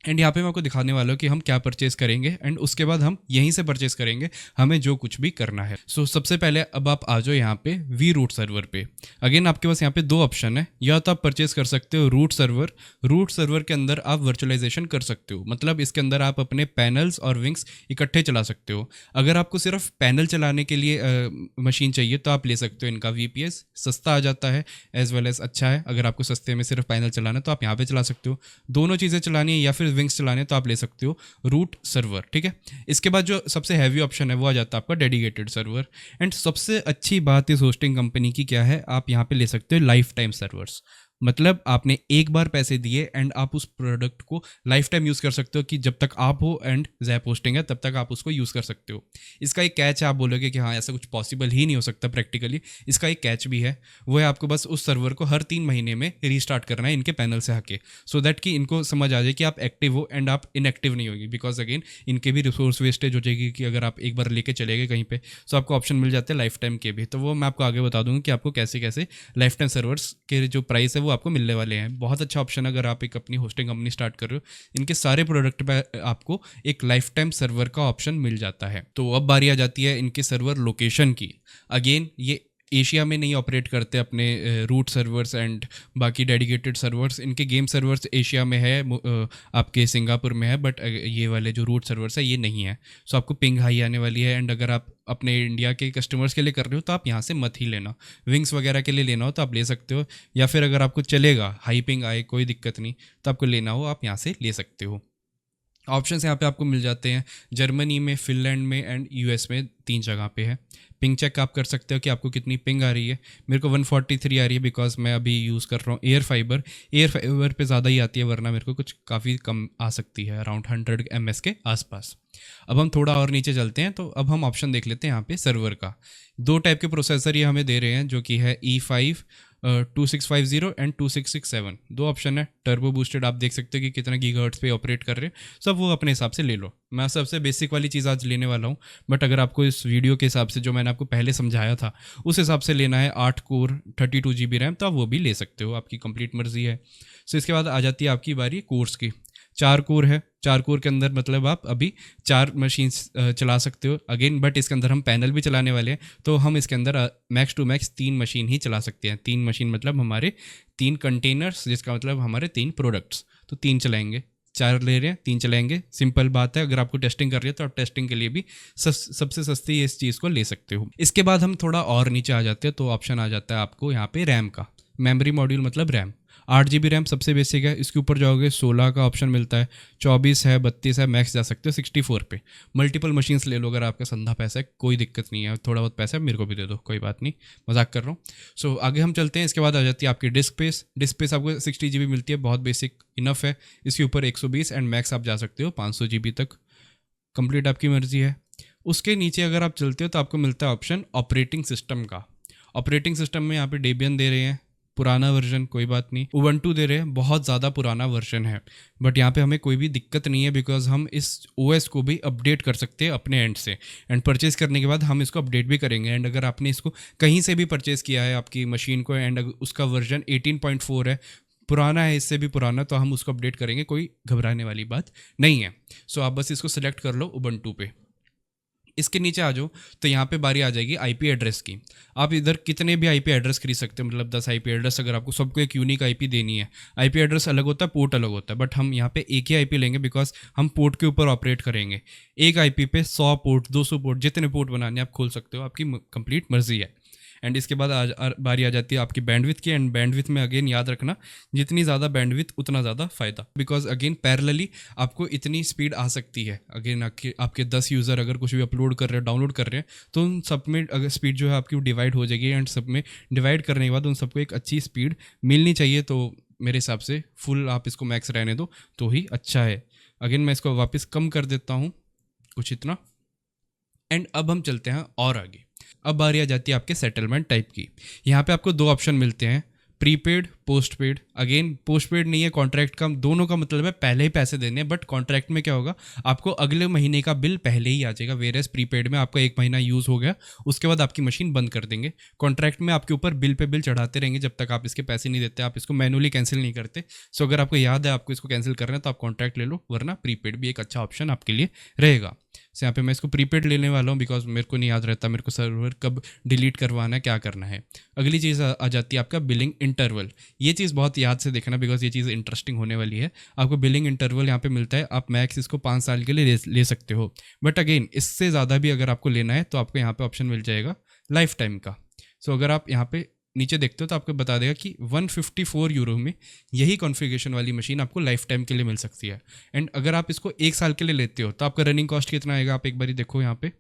एंड यहाँ पे मैं आपको दिखाने वाला हूँ कि हम क्या परचेज़ करेंगे एंड उसके बाद हम यहीं से परचेज़ करेंगे हमें जो कुछ भी करना है। सो सबसे पहले अब आप आ जाओ यहाँ पे vRoot सर्वर पे। अगेन आपके पास यहाँ पे 2 ऑप्शन है, या तो आप परचेज़ कर सकते हो रूट सर्वर। रूट सर्वर के अंदर आप वर्चुअलाइजेशन कर सकते हो, मतलब इसके अंदर आप अपने पैनल्स और विंग्स इकट्ठे चला सकते हो। अगर आपको सिर्फ पैनल चलाने के लिए मशीन चाहिए तो आप ले सकते हो इनका VPS, सस्ता आ जाता है एज वेल एज अच्छा है। अगर आपको सस्ते में सिर्फ पैनल चलाना है तो आप यहाँ पे चला सकते हो। दोनों चीज़ें चलानी है या फिर विंग्स चलाने तो आप ले सकते हो रूट सर्वर, ठीक है। इसके बाद जो सबसे हैवी ऑप्शन है वो आ जाता है आपका डेडिकेटेड सर्वर। एंड सबसे अच्छी बात इस होस्टिंग कंपनी की क्या है, आप यहाँ पे ले सकते हो लाइफ टाइम सर्वर्स। मतलब आपने एक बार पैसे दिए एंड आप उस प्रोडक्ट को लाइफ टाइम यूज़ कर सकते हो, कि जब तक आप हो एंड ज़ैप होस्टिंग है तब तक आप उसको यूज़ कर सकते हो। इसका एक कैच है, आप बोलोगे कि हाँ ऐसा कुछ पॉसिबल ही नहीं हो सकता प्रैक्टिकली, इसका एक कैच भी है। वो है आपको बस उस सर्वर को हर 3 महीने में रीस्टार्ट करना है इनके पैनल से आके, सो दैट कि इनको समझ आ जाए कि आप एक्टिव हो एंड आप इनएक्टिव नहीं होगी। बिकॉज अगेन इनके भी रिसोर्स वेस्टेज हो जाएगी कि अगर आप एक बार लेके चले गए कहीं पे, सो आपको ऑप्शन मिल जाते हैं लाइफ टाइम के भी। तो वो मैं आपको आगे बता दूंगा कि आपको कैसे कैसे लाइफ टाइम सर्वर्स के जो प्राइस है वो आपको मिलने वाले हैं। बहुत अच्छा ऑप्शन अगर आप एक अपनी होस्टिंग कंपनी स्टार्ट कर रहे हो, इनके सारे प्रोडक्ट पे आपको एक लाइफ टाइम सर्वर का ऑप्शन मिल जाता है। तो अब बारी आ जाती है इनके सर्वर लोकेशन की। अगेन ये एशिया में नहीं ऑपरेट करते अपने रूट सर्वर्स एंड बाकी डेडिकेटेड सर्वर्स। इनके गेम सर्वर्स एशिया में है, आपके सिंगापुर में है, बट ये वाले जो रूट सर्वर्स है ये नहीं है। सो आपको पिंग हाई आने वाली है। एंड अगर आप अपने इंडिया के कस्टमर्स के लिए कर रहे हो तो आप यहाँ से मत ही लेना। विंग्स वगैरह के लिए लेना हो तो आप ले सकते हो, या फिर अगर आपको चलेगा हाई पिंग आए कोई दिक्कत नहीं तो आपको लेना हो आप यहाँ से ले सकते हो। ऑप्शंस यहाँ पे आपको मिल जाते हैं जर्मनी में, फिनलैंड में एंड यूएस में, 3 जगह पे है। पिंग चेक आप कर सकते हो कि आपको कितनी पिंग आ रही है। मेरे को 143 आ रही है बिकॉज मैं अभी यूज़ कर रहा हूँ एयर फाइबर पे ज़्यादा ही आती है, वरना मेरे को कुछ काफ़ी कम आ सकती है, अराउंड 100 ms के आसपास। अब हम थोड़ा और नीचे चलते हैं, तो अब हम ऑप्शन देख लेते हैं यहाँ पे सर्वर का। 2 टाइप के प्रोसेसर ये हमें दे रहे हैं, जो कि है E5 2650 एंड 2667। 2 ऑप्शन है। टर्बो बूस्टेड आप देख सकते हो कि कितना गीगाहर्ट्ज़ पे ऑपरेट कर रहे हैं, सब वो अपने हिसाब से ले लो। मैं सबसे बेसिक वाली चीज़ आज लेने वाला हूँ, बट अगर आपको इस वीडियो के हिसाब से जो मैंने आपको पहले समझाया था उस हिसाब से लेना है 8 कोर 32 GB रैम, तो आप वो भी ले सकते हो, आपकी कंप्लीट मर्जी है। सो इसके बाद आ जाती है आपकी बारी कोर्स की। 4 कोर है, 4 कोर के अंदर मतलब आप अभी 4 मशीन्स चला सकते हो अगेन, बट इसके अंदर हम पैनल भी चलाने वाले हैं, तो हम इसके अंदर मैक्स टू मैक्स 3 मशीन ही चला सकते हैं। 3 मशीन मतलब हमारे 3 कंटेनर्स, जिसका मतलब हमारे 3 प्रोडक्ट्स, तो 3 चलाएंगे। 4 ले रहे हैं 3 चलाएंगे, सिंपल बात है। अगर आपको टेस्टिंग कर रही है तो आप टेस्टिंग के लिए भी सबसे सस्ती इस चीज़ को ले सकते हो। इसके बाद हम थोड़ा और नीचे आ जाते हैं, तो ऑप्शन आ जाता है आपको यहाँ पे रैम का। मेमोरी मॉड्यूल मतलब रैम, 8 GB रैम सबसे बेसिक है। इसके ऊपर जाओगे 16 का ऑप्शन मिलता है, 24 है, 32 है, मैक्स जा सकते हो 64 पे। मल्टीपल मशीन्स ले लो अगर आपका संधा पैसा है, कोई दिक्कत नहीं है। थोड़ा बहुत पैसा है मेरे को भी दे दो, कोई बात नहीं, मजाक कर रहा हूँ। सो आगे हम चलते हैं। इसके बाद आ जाती है आपकी डिस्क स्पेस आपको 60 GB मिलती है, बहुत बेसिक इनफ है। इसके ऊपर 120 एंड मैक्स आप जा सकते हो 500 GB तक, कंप्लीट आपकी मर्जी है। उसके नीचे अगर आप चलते हो तो आपको मिलता है ऑप्शन ऑपरेटिंग सिस्टम का। ऑपरेटिंग सिस्टम में यहाँ पे डेबियन दे रहे हैं, पुराना वर्जन, कोई बात नहीं। उबंटू दे रहे हैं, बहुत ज़्यादा पुराना वर्जन है, बट यहाँ पे हमें कोई भी दिक्कत नहीं है बिकॉज हम इस OS को भी अपडेट कर सकते हैं अपने एंड से। एंड परचेज़ करने के बाद हम इसको अपडेट भी करेंगे। एंड अगर आपने इसको कहीं से भी परचेज़ किया है आपकी मशीन को एंड उसका वर्जन 18.4 है, पुराना है, इससे भी पुराना, तो हम उसको अपडेट करेंगे, कोई घबराने वाली बात नहीं है। सो आप बस इसको सिलेक्ट कर लो उबंटू पे। इसके नीचे आ जाओ तो यहाँ पे बारी आ जाएगी IP एड्रेस की। आप इधर कितने भी IP एड्रेस खरीद सकते हो, मतलब 10 IP एड्रेस, अगर आपको सबको एक यूनिक IP देनी है। IP एड्रेस अलग होता है, पोर्ट अलग होता है, बट हम यहाँ पे एक ही IP लेंगे बिकॉज हम पोर्ट के ऊपर ऑपरेट करेंगे। एक IP पे 100 पोर्ट 200 पोर्ट जितने पोर्ट बनाने आप खोल सकते हो, आपकी कंप्लीट मर्जी है। एंड इसके बाद बारी आ जाती है आपकी बैंडविड्थ की। एंड बैंडविड्थ में अगेन याद रखना, जितनी ज़्यादा बैंडविड्थ उतना ज़्यादा फ़ायदा, बिकॉज अगेन पैरेलली आपको इतनी स्पीड आ सकती है। अगेन आपके 10 यूज़र अगर कुछ भी अपलोड कर रहे हैं, डाउनलोड कर रहे हैं, तो उन सब में अगर स्पीड जो है आपकी डिवाइड हो जाएगी। एंड सब में डिवाइड करने के बाद उन सबको एक अच्छी स्पीड मिलनी चाहिए। तो मेरे हिसाब से फुल आप इसको मैक्स रहने दो तो ही अच्छा है। अगेन मैं इसको वापस कम कर देता हूँ कुछ इतना। एंड अब हम चलते हैं और आगे। अब बारी आ जाती है आपके सेटलमेंट टाइप की। यहाँ पे आपको 2 ऑप्शन मिलते हैं, प्रीपेड, पोस्टपेड। अगेन पोस्टपेड नहीं है, कॉन्ट्रैक्ट का, दोनों का मतलब है पहले ही पैसे देने हैं, बट कॉन्ट्रैक्ट में क्या होगा, आपको अगले महीने का बिल पहले ही आ जाएगा। वेरेस प्रीपेड में आपका 1 महीना यूज़ हो गया, उसके बाद आपकी मशीन बंद कर देंगे। कॉन्ट्रैक्ट में आपके ऊपर बिल पे बिल चढ़ाते रहेंगे जब तक आप इसके पैसे नहीं देते, आप इसको मैनुअली कैंसिल नहीं करते। सो अगर आपको याद है आपको इसको कैंसिल करना है तो आप कॉन्ट्रैक्ट ले लो, वरना प्रीपेड भी एक अच्छा ऑप्शन आपके लिए रहेगा। तो यहाँ पे मैं इसको प्रीपेड लेने वाला हूँ बिकॉज मेरे को नहीं याद रहता मेरे को सर्वर कब डिलीट करवाना है, क्या करना है। अगली चीज़ आ जाती है आपका बिलिंग इंटरवल। ये चीज़ बहुत याद से देखना बिकॉज ये चीज़ इंटरेस्टिंग होने वाली है। आपको बिलिंग इंटरवल यहाँ पे मिलता है, आप मैक्स इसको 5 साल के लिए ले सकते हो, बट अगेन इससे ज़्यादा भी अगर आपको लेना है तो आपको यहाँ पे ऑप्शन मिल जाएगा लाइफ टाइम का। सो अगर आप यहाँ पे नीचे देखते हो तो आपको बता देगा कि 154 यूरो में यही कॉन्फ़िगरेशन वाली मशीन आपको लाइफ टाइम के लिए मिल सकती है। एंड अगर आप इसको 1 साल के लिए लेते हो तो आपका रनिंग कॉस्ट कितना आएगा, आप एक बारी देखो यहाँ पे,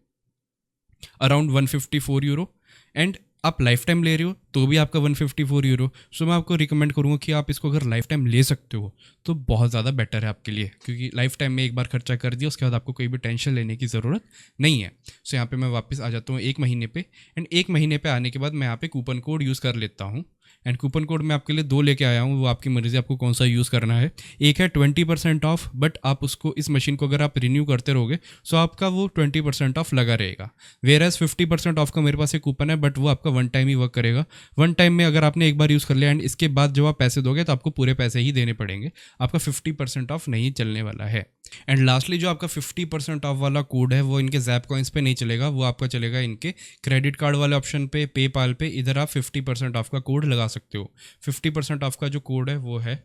अराउंड 154 यूरो। एंड आप लाइफ टाइम ले रहे हो तो भी आपका 154 यूरो। सो मैं आपको रिकमेंड करूँगा कि आप इसको अगर लाइफ टाइम ले सकते हो तो बहुत ज़्यादा बेटर है आपके लिए, क्योंकि लाइफ टाइम में एक बार खर्चा कर दिया उसके बाद आपको कोई भी टेंशन लेने की ज़रूरत नहीं है। सो यहाँ पे मैं वापस आ जाता हूँ 1 महीने पे। एंड 1 महीने पे आने के बाद मैं यहाँ पे कूपन कोड यूज़ कर लेता हूँ। एंड कूपन कोड मैं आपके लिए 2 लेके आया हूँ, वो आपकी मर्ज़ी आपको कौन सा यूज़ करना है। एक है 20% ऑफ, बट आप उसको, इस मशीन को अगर आप रिन्यू करते रहोगे सो आपका वो 20% ऑफ लगा रहेगा। वेयर एज 50% ऑफ का मेरे पास एक कूपन है, बट वो आपका वन टाइम ही वर्क करेगा। वन टाइम में अगर आपने एक बार यूज़ कर लिया एंड इसके बाद जब आप पैसे दोगे तो आपको पूरे पैसे ही देने पड़ेंगे, आपका 50% ऑफ नहीं चलने वाला है। एंड लास्टली जो आपका 50% ऑफ वाला कोड है वो इनके जैप कॉइन्स पे नहीं चलेगा, वो आपका चलेगा इनके क्रेडिट कार्ड वाले ऑप्शन पे, पेपाल पे। इधर आप 50% ऑफ का कोड लगा सकते हो। 50% ऑफ का जो कोड है वो है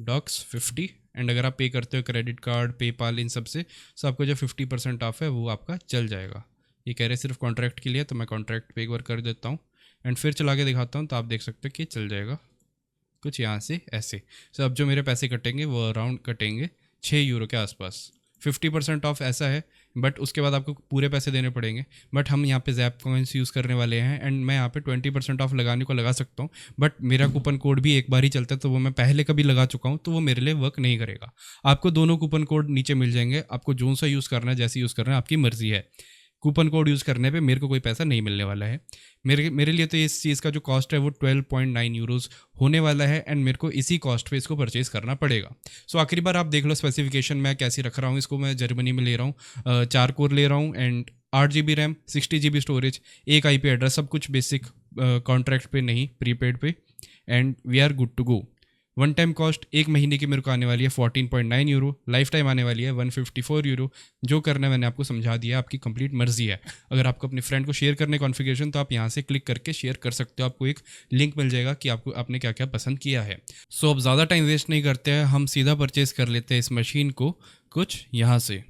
DOCS50। एंड अगर आप पे करते हो क्रेडिट कार्ड, पेपाल, इन सब से, तो आपको जो 50% ऑफ है वो आपका चल जाएगा। ये कह रहे सिर्फ कॉन्ट्रैक्ट के लिए, तो मैं कॉन्ट्रैक्ट पे एक बार कर देता हूँ एंड फिर चला के दिखाता हूँ, तो आप देख सकते हो कि चल जाएगा कुछ यहाँ से ऐसे। सो अब जो मेरे पैसे कटेंगे वो अराउंड कटेंगे 6 यूरो के आसपास। 50% ऑफ ऐसा है, बट उसके बाद आपको पूरे पैसे देने पड़ेंगे। बट हम यहाँ पे जैप कॉइन्स यूज़ करने वाले हैं एंड मैं यहाँ पे 20% ऑफ लगाने को लगा सकता हूँ, बट मेरा कूपन कोड भी एक बार ही चलता है, तो वो मैं पहले कभी लगा चुका हूँ, तो वो मेरे लिए वर्क नहीं करेगा। आपको दोनों कूपन कोड नीचे मिल जाएंगे, आपको जो सा यूज़ करना है, जैसे यूज़ करना है आपकी मर्ज़ी है। कूपन कोड यूज़ करने पे मेरे को कोई पैसा नहीं मिलने वाला है। मेरे लिए तो इस चीज़ का जो कॉस्ट है वो 12.9 यूरोज़ होने वाला है एंड मेरे को इसी कॉस्ट पे इसको परचेज़ करना पड़ेगा। सो आखिरी बार आप देख लो स्पेसिफिकेशन मैं कैसी रख रहा हूँ। इसको मैं जर्मनी में ले रहा हूँ, 4 कोर ले रहा हूँ and 8 GB RAM, 60 GB storage, एक IP एड्रेस, सब कुछ बेसिक, कॉन्ट्रैक्ट पे नहीं, प्रीपेड पे। And we are good to go. One time cost 1 महीने की मेरे को आने वाली है 14.9 यूरो, लाइफ टाइम आने वाली है 154 यूरो। जो करना है मैंने आपको समझा दिया, आपकी कंप्लीट मर्जी है। अगर आपको अपने फ्रेंड को शेयर करने कॉन्फ़िगरेशन, तो आप यहाँ से क्लिक करके शेयर कर सकते हो, आपको एक लिंक मिल जाएगा कि आपको आपने क्या क्या पसंद किया है। सो अब ज़्यादा टाइम वेस्ट नहीं करते हैं, हम सीधा परचेज़ कर लेते हैं इस मशीन को कुछ यहाँ से।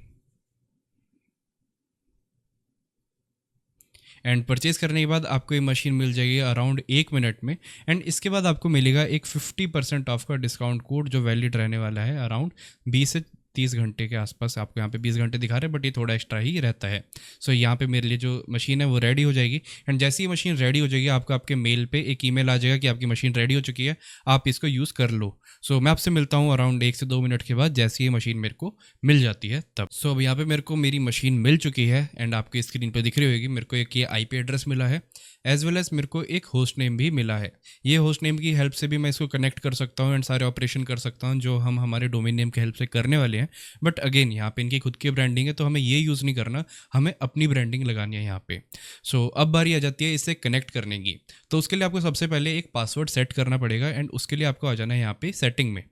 एंड परचेज़ करने के बाद आपको ये मशीन मिल जाएगी अराउंड 1 मिनट में। एंड इसके बाद आपको मिलेगा एक 50% ऑफ का डिस्काउंट कोड जो वैलिड रहने वाला है अराउंड 20 से 30 घंटे के आसपास। आपको यहाँ पे 20 घंटे दिखा रहे हैं, बट ये थोड़ा एक्स्ट्रा ही रहता है। सो यहाँ पे मेरे लिए जो मशीन है वो रेडी हो जाएगी। एंड जैसे ही मशीन रेडी हो जाएगी आपको आपके मेल पे एक ईमेल आ जाएगा कि आपकी मशीन रेडी हो चुकी है, आप इसको यूज़ कर लो। सो मैं आपसे मिलता हूँ अराउंड 1 से 2 मिनट के बाद, जैसे ये मशीन मेरे को मिल जाती है तब। सो अब यहाँ पे मेरे को मेरी मशीन मिल चुकी है एंड आपकी स्क्रीन पे दिख रही होगी, मेरे को एक ये IP एड्रेस मिला है, एज वेल एज मेरे को एक होस्ट नेम भी मिला है। ये होस्ट नेम की हेल्प से भी मैं इसको कनेक्ट कर सकता हूँ एंड सारे ऑपरेशन कर सकता हूँ जो हम हमारे डोमेन नेम की हेल्प से करने वाले हैं। बट अगेन यहाँ पे इनकी खुद की ब्रांडिंग है, तो हमें ये यूज़ नहीं करना, हमें अपनी ब्रांडिंग लगानी है यहाँ पे। सो अब बारी आ जाती है इससे कनेक्ट करने की। तो उसके लिए आपको सबसे पहले एक पासवर्ड सेट करना पड़ेगा एंड उसके लिए आपको आ जाना है यहाँ पे सेटिंग में।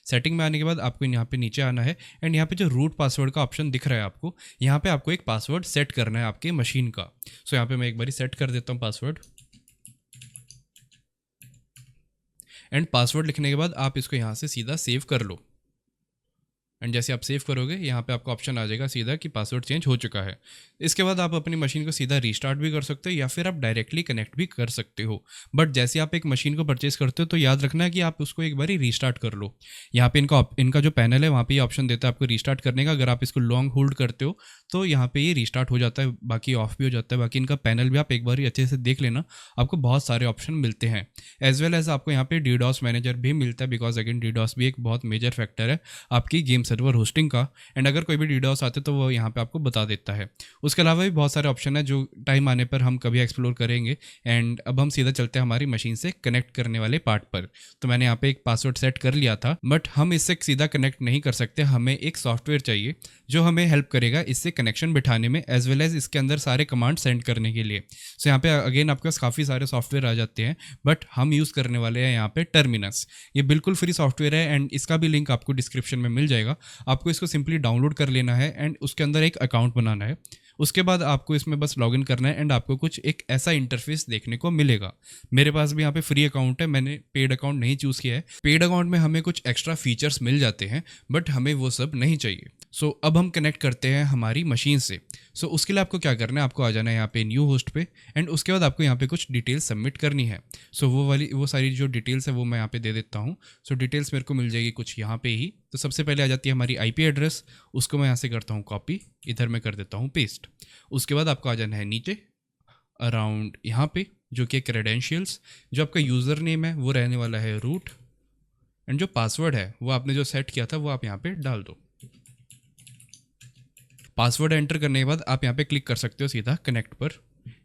सेटिंग में आने के बाद आपको यहाँ पे नीचे आना है एंड यहाँ पे जो रूट पासवर्ड का ऑप्शन दिख रहा है आपको, यहाँ पे आपको एक पासवर्ड सेट करना है आपके मशीन का। सो यहाँ पे मैं एक बारी सेट कर देता हूँ पासवर्ड। एंड पासवर्ड लिखने के बाद आप इसको यहाँ से सीधा सेव कर लो। एंड जैसे आप सेव करोगे यहाँ पे आपको ऑप्शन आ जाएगा सीधा कि पासवर्ड चेंज हो चुका है। इसके बाद आप अपनी मशीन को सीधा रीस्टार्ट भी कर सकते हो या फिर आप डायरेक्टली कनेक्ट भी कर सकते हो। बट जैसे आप एक मशीन को परचेज करते हो तो याद रखना है कि आप उसको एक बार रीस्टार्ट कर लो। यहाँ पे इनका जो पैनल है वहाँ पे ये ऑप्शन देता है आपको रीस्टार्ट करने का। अगर आप इसको लॉन्ग होल्ड करते हो तो यहाँ पे ये रीस्टार्ट हो जाता है, बाकी ऑफ भी हो जाता है। बाकी इनका पैनल भी आप एक बार अच्छे से देख लेना, आपको बहुत सारे ऑप्शन मिलते हैं। एज वेल एज आपको यहाँ पे DDoS मैनेजर भी मिलता है, बिकॉज अगेन DDoS भी एक बहुत मेजर फैक्टर है आपकी गेम सर्वर होस्टिंग का। एंड अगर कोई भी DDoS आते तो वो यहाँ पे आपको बता देता है। उसके अलावा भी बहुत सारे ऑप्शन है जो टाइम आने पर हम कभी एक्सप्लोर करेंगे। एंड अब हम सीधा चलते हैं हमारी मशीन से कनेक्ट करने वाले पार्ट पर। तो मैंने यहाँ पे एक पासवर्ड सेट कर लिया था, बट हम इससे सीधा कनेक्ट नहीं कर सकते, हमें एक सॉफ्टवेयर चाहिए जो हमें हेल्प करेगा इससे कनेक्शन बिठाने में, एज वेल एज इसके अंदर सारे कमांड सेंड करने के लिए। सो यहाँ पे अगेन आपके पास काफ़ी सारे सॉफ्टवेयर आ जाते हैं, बट हम यूज़ करने वाले हैं यहाँ पे टर्मिनस। ये बिल्कुल फ्री सॉफ्टवेयर है एंड इसका भी लिंक आपको डिस्क्रिप्शन में मिल जाएगा। आपको इसको सिंपली डाउनलोड कर लेना है एंड उसके अंदर एक अकाउंट बनाना है। उसके बाद आपको इसमें बस लॉगिन करना है एंड आपको कुछ एक ऐसा इंटरफेस देखने को मिलेगा। मेरे पास भी यहाँ पे फ्री अकाउंट है, मैंने पेड अकाउंट नहीं चूज़ किया है। पेड अकाउंट में हमें कुछ एक्स्ट्रा फीचर्स मिल जाते हैं बट हमें वो सब नहीं चाहिए। सो अब हम कनेक्ट करते हैं हमारी मशीन से। सो उसके लिए आपको क्या करना है, आपको आ जाना है यहाँ पे न्यू होस्ट पे एंड उसके बाद आपको यहाँ पे कुछ डिटेल्स सबमिट करनी है। सो वो सारी जो डिटेल्स है वो मैं यहाँ पे दे देता हूँ। सो डिटेल्स मेरे को मिल जाएगी कुछ यहाँ पे ही। तो सबसे पहले आ जाती है हमारी आईपी एड्रेस, उसको मैं यहाँ से करता हूँ कॉपी, इधर मैं कर देता हूँ पेस्ट। उसके बाद आपको आ जाना है नीचे अराउंड यहाँ पे जो कि क्रेडेंशियल्स, जो आपका यूज़र नेम है वो रहने वाला है रूट एंड जो पासवर्ड है वो आपने जो सेट किया था वो आप यहाँ पे डाल दो। पासवर्ड एंटर करने के बाद आप यहाँ पे क्लिक कर सकते हो सीधा कनेक्ट पर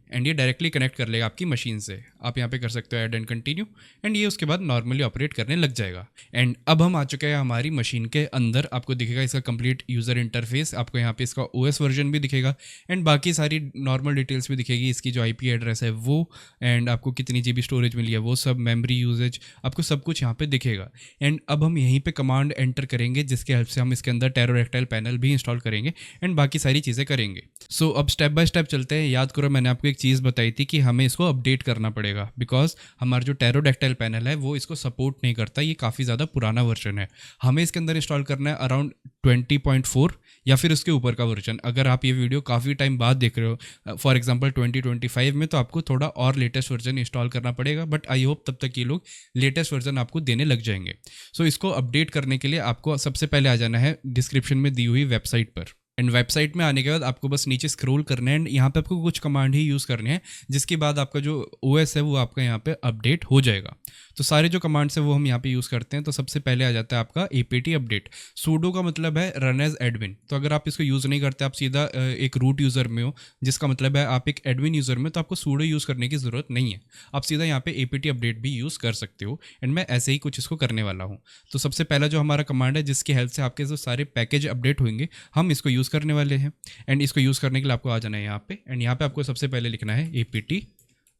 एंड ये डायरेक्टली कनेक्ट कर लेगा आपकी मशीन से। आप यहाँ पे कर सकते हो ऐड एंड कंटिन्यू एंड ये उसके बाद नॉर्मली ऑपरेट करने लग जाएगा। एंड अब हम आ चुके हैं हमारी मशीन के अंदर। आपको दिखेगा इसका कंप्लीट यूज़र इंटरफेस, आपको यहाँ पे इसका ओएस वर्जन भी दिखेगा एंड बाकी सारी नॉर्मल डिटेल्स भी दिखेगी, इसकी जो आईपी एड्रेस है वो एंड आपको कितनी जीबी स्टोरेज मिली है वो सब, मेमोरी यूजेज, आपको सब कुछ यहाँ पे दिखेगा। एंड अब हम यहीं पे कमांड एंटर करेंगे जिसके हेल्प से हम इसके अंदर टेरोडैक्टाइल पैनल भी इंस्टॉल करेंगे एंड बाकी सारी चीज़ें करेंगे। सो अब स्टेप बाय स्टेप चलते हैं। याद करो मैंने आपको एक चीज़ बताई थी कि हमें इसको अपडेट करना पड़ेगा बिकॉज हमारा जो टेरोडैक्टाइल पैनल है वो इसको सपोर्ट नहीं करता, ये काफ़ी ज़्यादा पुराना वर्जन है। हमें इसके अंदर इंस्टॉल करना है अराउंड 20.4 या फिर उसके ऊपर का वर्जन। अगर आप ये वीडियो काफ़ी टाइम बाद देख रहे हो, फॉर एग्जांपल 2025 में, तो आपको थोड़ा और लेटेस्ट वर्जन इंस्टॉल करना पड़ेगा बट आई होप तब तक ये लोग लेटेस्ट वर्जन आपको देने लग जाएंगे। सो इसको अपडेट करने के लिए आपको सबसे पहले आ जाना है डिस्क्रिप्शन में दी हुई वेबसाइट पर एंड वेबसाइट में आने के बाद आपको बस नीचे स्क्रॉल करना है एंड यहाँ पे आपको कुछ कमांड ही यूज़ करने हैं जिसके बाद आपका जो ओएस है वो आपका यहाँ पे अपडेट हो जाएगा। तो सारे जो कमांड्स है वो हम यहाँ पे यूज़ करते हैं। तो सबसे पहले आ जाता है आपका apt अपडेट। सूडो का मतलब है रन एज एडमिन। तो अगर आप इसको यूज़ नहीं करते, आप सीधा एक रूट यूज़र में हो जिसका मतलब है आप एक एडमिन यूज़र में, तो आपको सूडो यूज़ करने की ज़रूरत नहीं है। आप सीधा यहाँ पे apt अपडेट भी यूज़ कर सकते हो एंड मैं ऐसे ही कुछ इसको करने वाला हूँ। तो सबसे पहला जो हमारा कमांड है जिसकी हेल्प से आपके जो सारे पैकेज अपडेट होंगे हम इसको यूज़ करने वाले हैं एंड इसको यूज़ करने के लिए आपको आ जाना है यहाँ पे एंड यहाँ पे आपको सबसे पहले लिखना है apt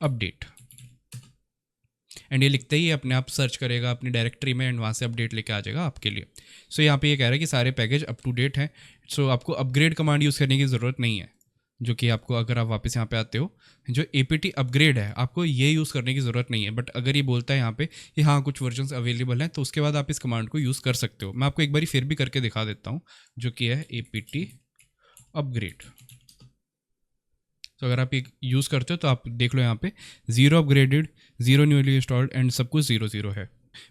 अपडेट एंड ये लिखते ही अपने आप सर्च करेगा अपनी डायरेक्टरी में एंड वहाँ से अपडेट लेके आ जाएगा आपके लिए। सो यहाँ पे ये कह रहा है कि सारे पैकेज अप टू डेट हैं। सो आपको अपग्रेड कमांड यूज़ करने की ज़रूरत नहीं है, जो कि आपको अगर आप वापस यहाँ पे आते हो जो apt अपग्रेड है आपको ये यूज़ करने की ज़रूरत नहीं है। बट अगर ये बोलता है यहाँ पे कि हाँ कुछ वर्जन्स अवेलेबल हैं तो उसके बाद आप इस कमांड को यूज़ कर सकते हो। मैं आपको एक बारी फिर भी करके दिखा देता हूँ जो कि है apt अपग्रेड। तो अगर आप एक यूज़ करते हो तो आप देख लो यहाँ पे 0 अपग्रेडेड, 0 न्यूली इंस्टॉल्ड एंड सब कुछ 0 है।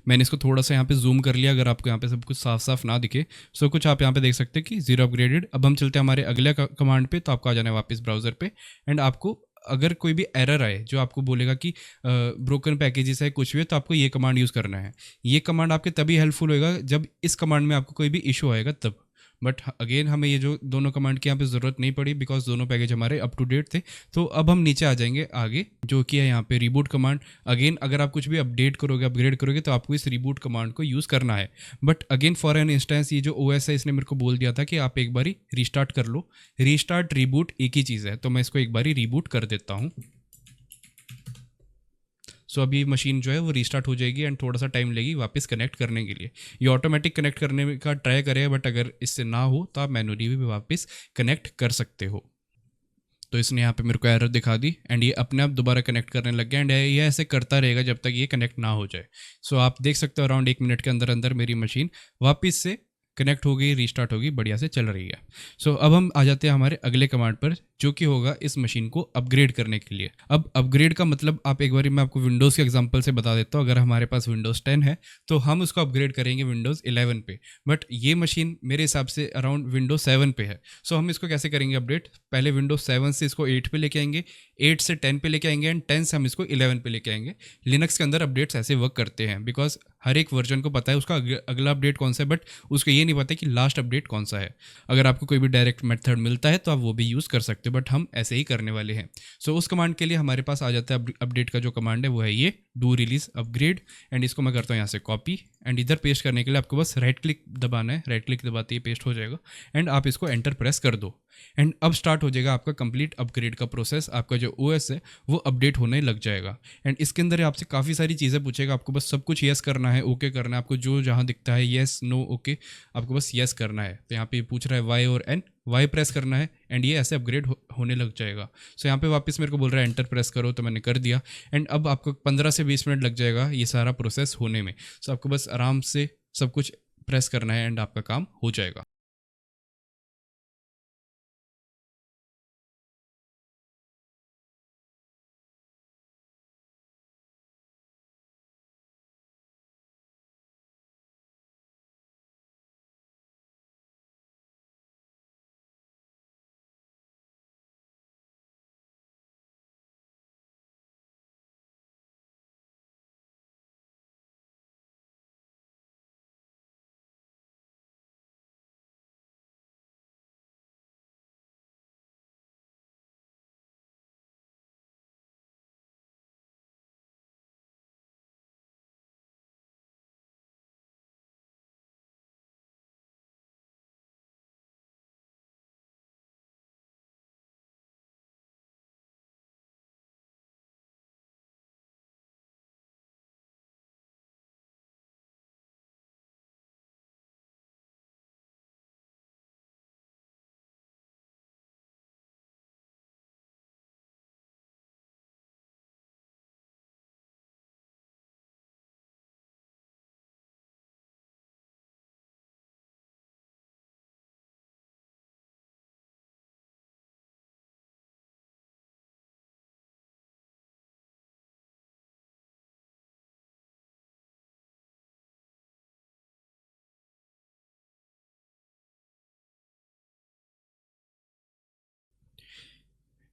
मैंने इसको थोड़ा सा यहाँ पे जूम कर लिया अगर आपको यहाँ पे सब कुछ साफ साफ ना दिखे। सो कुछ आप यहाँ पे देख सकते हैं कि 0 अपग्रेडेड। अब हम चलते हैं हमारे अगले कमांड पे। तो आपको आ जाना है वापस ब्राउज़र पे एंड आपको अगर कोई भी एरर आए जो आपको बोलेगा कि ब्रोकन पैकेजेस है कुछ भी है, तो आपको ये कमांड यूज़ करना है। ये कमांड आपके तभी हेल्पफुल होएगा जब इस कमांड में आपको कोई भी इशू आएगा तब। बट अगेन हमें ये जो दोनों कमांड की यहाँ पे ज़रूरत नहीं पड़ी बिकॉज दोनों पैकेज हमारे अप टू डेट थे। तो अब हम नीचे आ जाएंगे आगे जो कि है यहाँ पे रिबूट कमांड। अगेन अगर आप कुछ भी अपडेट करोगे अपग्रेड करोगे तो आपको इस रिबूट कमांड को यूज़ करना है। But again for an instance ये जो ओएस है इसने मेरे को बोल दिया था कि आप एक बारी रीस्टार्ट कर लो। रीस्टार्ट रिबूट एक ही चीज़ है, तो मैं इसको एक बारी रिबूट कर देता हूँ। सो अभी मशीन जो है वो रीस्टार्ट हो जाएगी एंड थोड़ा सा टाइम लगेगी वापस कनेक्ट करने के लिए। ये ऑटोमेटिक कनेक्ट करने का ट्राई करेगा बट अगर इससे ना हो तो आप मैनुअली भी वापस कनेक्ट कर सकते हो। तो इसने यहाँ पे मेरे को एरर दिखा दी एंड ये अपने आप दोबारा कनेक्ट करने लग गया एंड ये ऐसे करता रहेगा जब तक ये कनेक्ट ना हो जाए। सो आप देख सकते हो अराउंड 1 मिनट के अंदर अंदर मेरी मशीन वापस से कनेक्ट हो गई, रीस्टार्ट होगी, बढ़िया से चल रही है। सो अब हम आ जाते हैं हमारे अगले कमांड पर जो कि होगा इस मशीन को अपग्रेड करने के लिए। अब अपग्रेड का मतलब आप एक बार मैं आपको विंडोज़ के एग्जांपल से बता देता हूँ। अगर हमारे पास विंडोज़ 10 है तो हम उसको अपग्रेड करेंगे विंडोज़ 11 पे, बट ये मशीन मेरे हिसाब से अराउंड विंडोज़ 7 पे है। सो हम इसको कैसे करेंगे अपडेट, पहले विंडोज़ 7 से इसको 8 पे लेके आएंगे, 8 से 10 पे लेके आएंगे एंड 10 से हम इसको 11 पे लेके आएंगे। लिनक्स के अंदर अपडेट्स ऐसे वर्क करते हैं बिकॉज हर एक वर्जन को पता है उसका अगला अपडेट कौन सा है, बट उसको ये नहीं पता कि लास्ट अपडेट कौन सा है। अगर आपको कोई भी डायरेक्ट मेथड मिलता है तो आप वो भी यूज़ कर सकते हो, बट हम ऐसे ही करने वाले हैं। सो उस कमांड के लिए हमारे पास आ जाता है अपडेट का जो कमांड है वो है ये डू रिलीज अपग्रेड एंड इसको मैं करता हूँ यहाँ से कॉपी एंड इधर पेस्ट करने के लिए आपको बस राइट क्लिक दबाना है। राइट क्लिक दबाते ही पेस्ट हो जाएगा एंड आप इसको एंटर प्रेस कर दो एंड अब स्टार्ट हो जाएगा आपका कंप्लीट अपग्रेड का प्रोसेस। आपका जो ओएस है वो अपडेट होने लग जाएगा एंड इसके अंदर आपसे काफ़ी सारी चीज़ें पूछेगा। आपको बस सब कुछ येस करना है, ओके करना है। आपको जो जहाँ दिखता है येस नो ओके आपको बस येस करना है। तो यहाँ पे पूछ रहा है वाई और एन, वाई प्रेस करना है एंड ये ऐसे अपग्रेड होने लग जाएगा। सो यहाँ पे वापस मेरे को बोल रहा है एंटर प्रेस करो, तो मैंने कर दिया एंड अब आपको 15 से 20 मिनट लग जाएगा ये सारा प्रोसेस होने में। सो आपको बस आराम से सब कुछ प्रेस करना है एंड आपका काम हो जाएगा।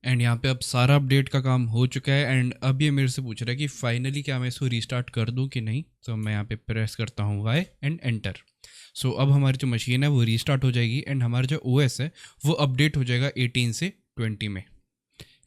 एंड यहाँ पे अब सारा अपडेट का काम हो चुका है एंड अब ये मेरे से पूछ रहा है कि फाइनली क्या मैं इसको रीस्टार्ट कर दूँ कि नहीं। तो मैं यहाँ पे प्रेस करता हूँ वाई एंड एंटर। सो अब हमारी जो मशीन है वो रीस्टार्ट हो जाएगी एंड हमारा जो ओएस है वो अपडेट हो जाएगा 18 से 20 में।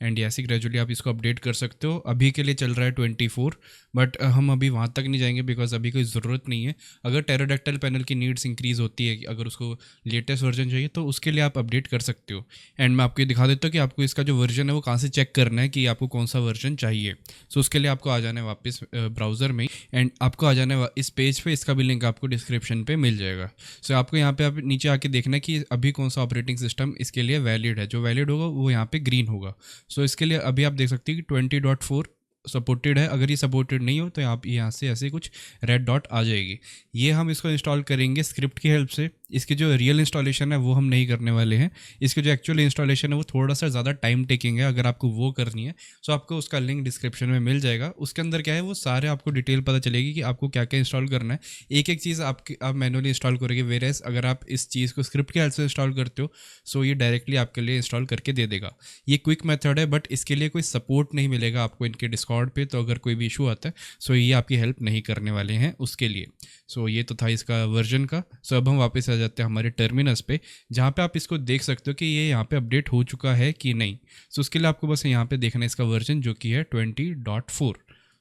एंड ऐसे ग्रेजुअली आप इसको अपडेट कर सकते हो। अभी के लिए चल रहा है 24, बट हम अभी वहाँ तक नहीं जाएंगे बिकॉज अभी कोई ज़रूरत नहीं है। अगर टेराडेक्टाइल पैनल की नीड्स इंक्रीज़ होती है कि अगर उसको लेटेस्ट वर्जन चाहिए तो उसके लिए आप अपडेट कर सकते हो। एंड मैं आपको ये दिखा देता हूँ कि आपको इसका जो वर्जन है वो कहाँ से चेक करना है कि आपको कौन सा वर्जन चाहिए। सो उसके लिए आपको आ जाना है वापस ब्राउज़र में एंड आपको आ जाना है इस पेज पे। इसका भी लिंक आपको डिस्क्रिप्शन पे मिल जाएगा। सो आपको यहाँ पे आप नीचे आके देखना है कि अभी कौन सा ऑपरेटिंग सिस्टम इसके लिए वैलिड है। जो वैलिड होगा वो यहाँ पे ग्रीन होगा। सो इसके लिए अभी आप देख सकते हैं कि 20.4 सपोर्टेड है। अगर ये सपोर्टेड नहीं हो तो आप यहाँ से ऐसे कुछ रेड डॉट आ जाएगी। ये हम इसको इंस्टॉल करेंगे स्क्रिप्ट की हेल्प से। इसकी जो रियल इंस्टॉलेशन है वो हम नहीं करने वाले हैं। इसकी जो एक्चुअल इंस्टॉलेशन है वो थोड़ा सा ज़्यादा टाइम टेकिंग है। अगर आपको वो करनी है तो आपको उसका लिंक डिस्क्रिप्शन में मिल जाएगा। उसके अंदर क्या है वो सारे आपको डिटेल पता चलेगी कि आपको क्या क्या इंस्टॉल करना है। एक एक चीज़ आप मैनुअली इंस्टॉल करोगे, वेरेस अगर आप इस चीज़ को स्क्रिप्ट की हेल्प से इंस्टॉल करते हो सो ये डायरेक्टली आपके लिए इंस्टॉल करके दे देगा। ये क्विक मेथड है बट इसके लिए कोई सपोर्ट नहीं मिलेगा आपको इनके डिस्कॉर्ड पे। तो अगर कोई भी इशू आता है सो ये आपकी हेल्प नहीं करने वाले हैं उसके लिए। सो ये तो था इसका वर्जन का। सो अब हम वापस आ जाते हैं हमारे टर्मिनल्स पे जहाँ पे आप इसको देख सकते हो कि ये यहाँ पे अपडेट हो चुका है कि नहीं। सो उसके लिए आपको बस यहाँ पे देखना है इसका वर्जन जो कि है 20.4।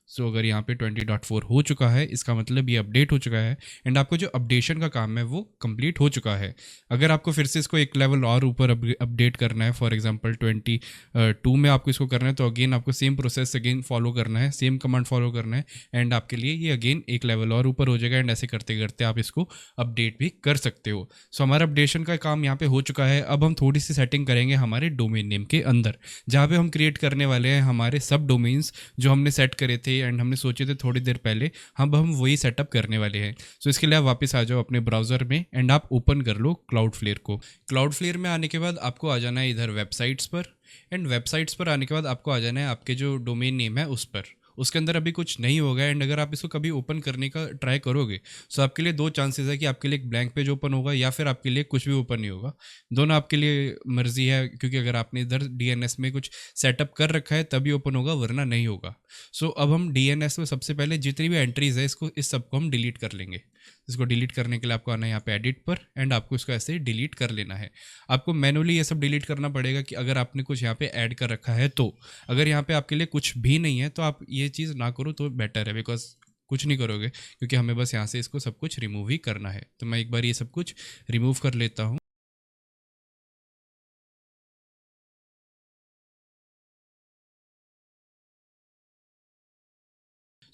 सो अगर यहाँ पे 20.4 हो चुका है इसका मतलब ये अपडेट हो चुका है एंड आपको जो अपडेशन का काम है वो कंप्लीट हो चुका है। अगर आपको फिर से इसको एक लेवल और ऊपर अपडेट करना है, फॉर एग्जांपल 22 में आपको इसको करना है, तो अगेन आपको सेम प्रोसेस अगेन फॉलो करना है, सेम कमांड फॉलो करना है एंड आपके लिए ये अगेन एक लेवल और ऊपर हो जाएगा। एंड ऐसे करते करते आप इसको अपडेट भी कर सकते हो। सो हमारा अपडेशन का काम यहाँ पे हो चुका है। अब हम थोड़ी सी सेटिंग करेंगे हमारे डोमेन नेम के अंदर जहाँ पे हम क्रिएट करने वाले हैं हमारे सब डोमेन्स जो हमने सेट करे थे एंड हमने सोचे थे थोड़ी देर पहले। हम वही सेटअप करने वाले हैं। सो इसके लिए आप वापस आ जाओ अपने ब्राउज़र में एंड आप ओपन कर लो क्लाउडफ्लेयर को। क्लाउडफ्लेयर में आने के बाद आपको आ जाना है इधर वेबसाइट्स पर एंड वेबसाइट्स पर आने के बाद आपको आ जाना है आपके जो डोमेन नेम है उस पर। उसके अंदर अभी कुछ नहीं होगा एंड अगर आप इसको कभी ओपन करने का ट्राई करोगे सो आपके लिए दो चांसेस है कि आपके लिए एक ब्लैंक पेज ओपन होगा या फिर आपके लिए कुछ भी ओपन नहीं होगा। दोनों आपके लिए मर्जी है क्योंकि अगर आपने इधर डीएनएस में कुछ सेटअप कर रखा है तभी ओपन होगा वरना नहीं होगा। सो अब हम डीएनएस में सबसे पहले जितनी भी एंट्रीज है इसको इस सबको हम डिलीट कर लेंगे। इसको डिलीट करने के लिए आपको आना है यहाँ पे एडिट पर एंड आपको इसको ऐसे डिलीट कर लेना है। आपको मैनुअली ये सब डिलीट करना पड़ेगा कि अगर आपने कुछ यहाँ पे ऐड कर रखा है तो। अगर यहाँ पे आपके लिए कुछ भी नहीं है तो आप ये चीज़ ना करो तो बेटर है बिकॉज कुछ नहीं करोगे क्योंकि हमें बस यहाँ से इसको सब कुछ रिमूव ही करना है। तो मैं एक बार ये सब कुछ रिमूव कर लेता हूँ।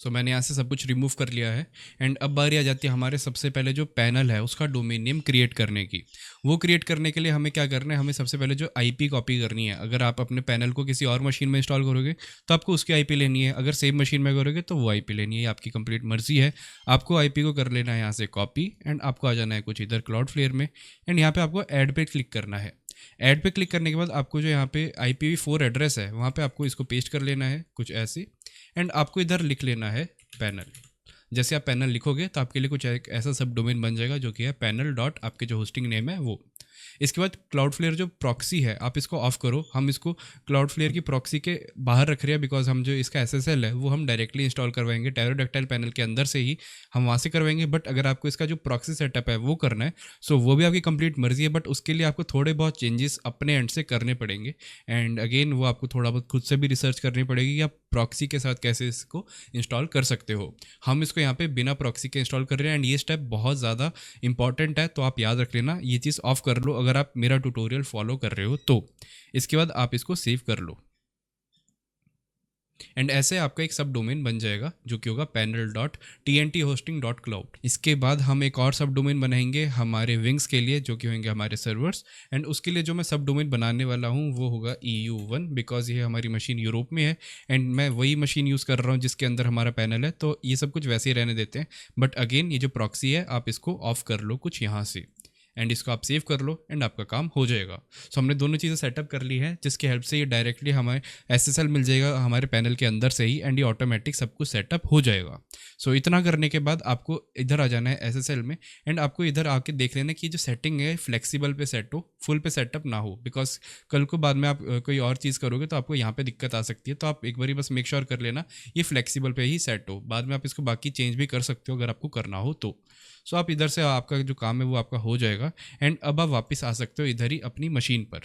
सो मैंने यहाँ से सब कुछ रिमूव कर लिया है। एंड अब बारी आ जाती है हमारे सबसे पहले जो पैनल है उसका डोमेन नेम क्रिएट करने की। वो क्रिएट करने के लिए हमें क्या करना है, हमें सबसे पहले जो आईपी कॉपी करनी है। अगर आप अपने पैनल को किसी और मशीन में इंस्टॉल करोगे तो आपको उसकी आईपी लेनी है, अगर सेम मशीन में करोगे तो वो आईपी लेनी है, ये आपकी कंप्लीट मर्जी है। आपको आईपी को कर लेना है यहाँ से कॉपी एंड आपको आ जाना है कुछ इधर क्लाउडफ्लेयर में एंड यहाँ पे आपको ऐड पे क्लिक करना है। ऐड पे क्लिक करने के बाद आपको जो यहाँ पे IPv4 एड्रेस है वहाँ पे आपको इसको पेस्ट कर लेना है कुछ ऐसे। एंड आपको इधर लिख लेना है पैनल। जैसे आप पैनल लिखोगे तो आपके लिए कुछ एक ऐसा सब डोमेन बन जाएगा जो कि है पैनल डॉट आपके जो होस्टिंग नेम है वो। इसके बाद क्लाउडफ्लेयर जो प्रॉक्सी है आप इसको ऑफ करो। हम इसको क्लाउडफ्लेयर की प्रॉक्सी के बाहर रख रहे हैं बिकॉज हम जो इसका SSL है वो हम डायरेक्टली इंस्टॉल करवाएंगे टेरोडैक्टाइल पैनल के अंदर से ही, हम वहाँ से करवाएंगे। बट अगर आपको इसका जो प्रॉक्सी सेटअप है वो करना है सो वो भी आपकी कंप्लीट मर्जी है, बट उसके लिए आपको थोड़े बहुत चेंजेस अपने एंड से करने पड़ेंगे। एंड अगेन वो आपको थोड़ा बहुत खुद से भी रिसर्च करनी पड़ेगी कि आप प्रॉक्सी के साथ कैसे इसको इंस्टॉल कर सकते हो। हम इसको यहाँ पे बिना प्रॉक्सी के इंस्टॉल कर रहे हैं एंड ये स्टेप बहुत ज़्यादा इंपॉर्टेंट है, तो आप याद रख लेना, ये चीज़ ऑफ कर लो अगर आप मेरा ट्यूटोरियल फॉलो कर रहे हो तो। इसके बाद आप इसको सेव कर लो एंड ऐसे आपका एक सब डोमेन बन जाएगा जो कि होगा panel.tnthosting.cloud। इसके बाद हम एक और सब डोमेन बनाएंगे हमारे विंग्स के लिए जो कि होंगे हमारे सर्वर्स। एंड उसके लिए जो मैं सब डोमेन बनाने वाला हूँ वो होगा EU1 बिकॉज ये हमारी मशीन यूरोप में है एंड मैं वही मशीन यूज़ कर रहा हूँ जिसके अंदर हमारा पैनल है, तो ये सब कुछ वैसे ही रहने देते हैं। बट अगेन ये जो प्रॉक्सी है आप इसको ऑफ कर लो कुछ यहाँ से एंड इसको आप सेव कर लो एंड आपका काम हो जाएगा। सो हमने दोनों चीज़ें सेटअप कर ली है जिसकी हेल्प से ये डायरेक्टली हमें SSL मिल जाएगा हमारे पैनल के अंदर से ही एंड ये ऑटोमेटिक सब कुछ सेटअप हो जाएगा। सो इतना करने के बाद आपको इधर आ जाना है SSL में एंड आपको इधर आके देख लेना कि जो सेटिंग है फ्लेक्सिबल पे सेट हो, फुल पे सेटअप ना हो, बिकॉज कल को बाद में आप कोई और चीज़ करोगे तो आपको यहाँ पे दिक्कत आ सकती है। तो आप एक बारी बस मेक श्योर कर लेना ये फ्लेक्सिबल पे ही सेट हो, बाद में आप इसको बाकी चेंज भी कर सकते हो अगर आपको करना हो तो। सो आप इधर से आपका जो काम है वो आपका हो जाएगा एंड अब आप वापस आ सकते हो इधर ही अपनी मशीन पर।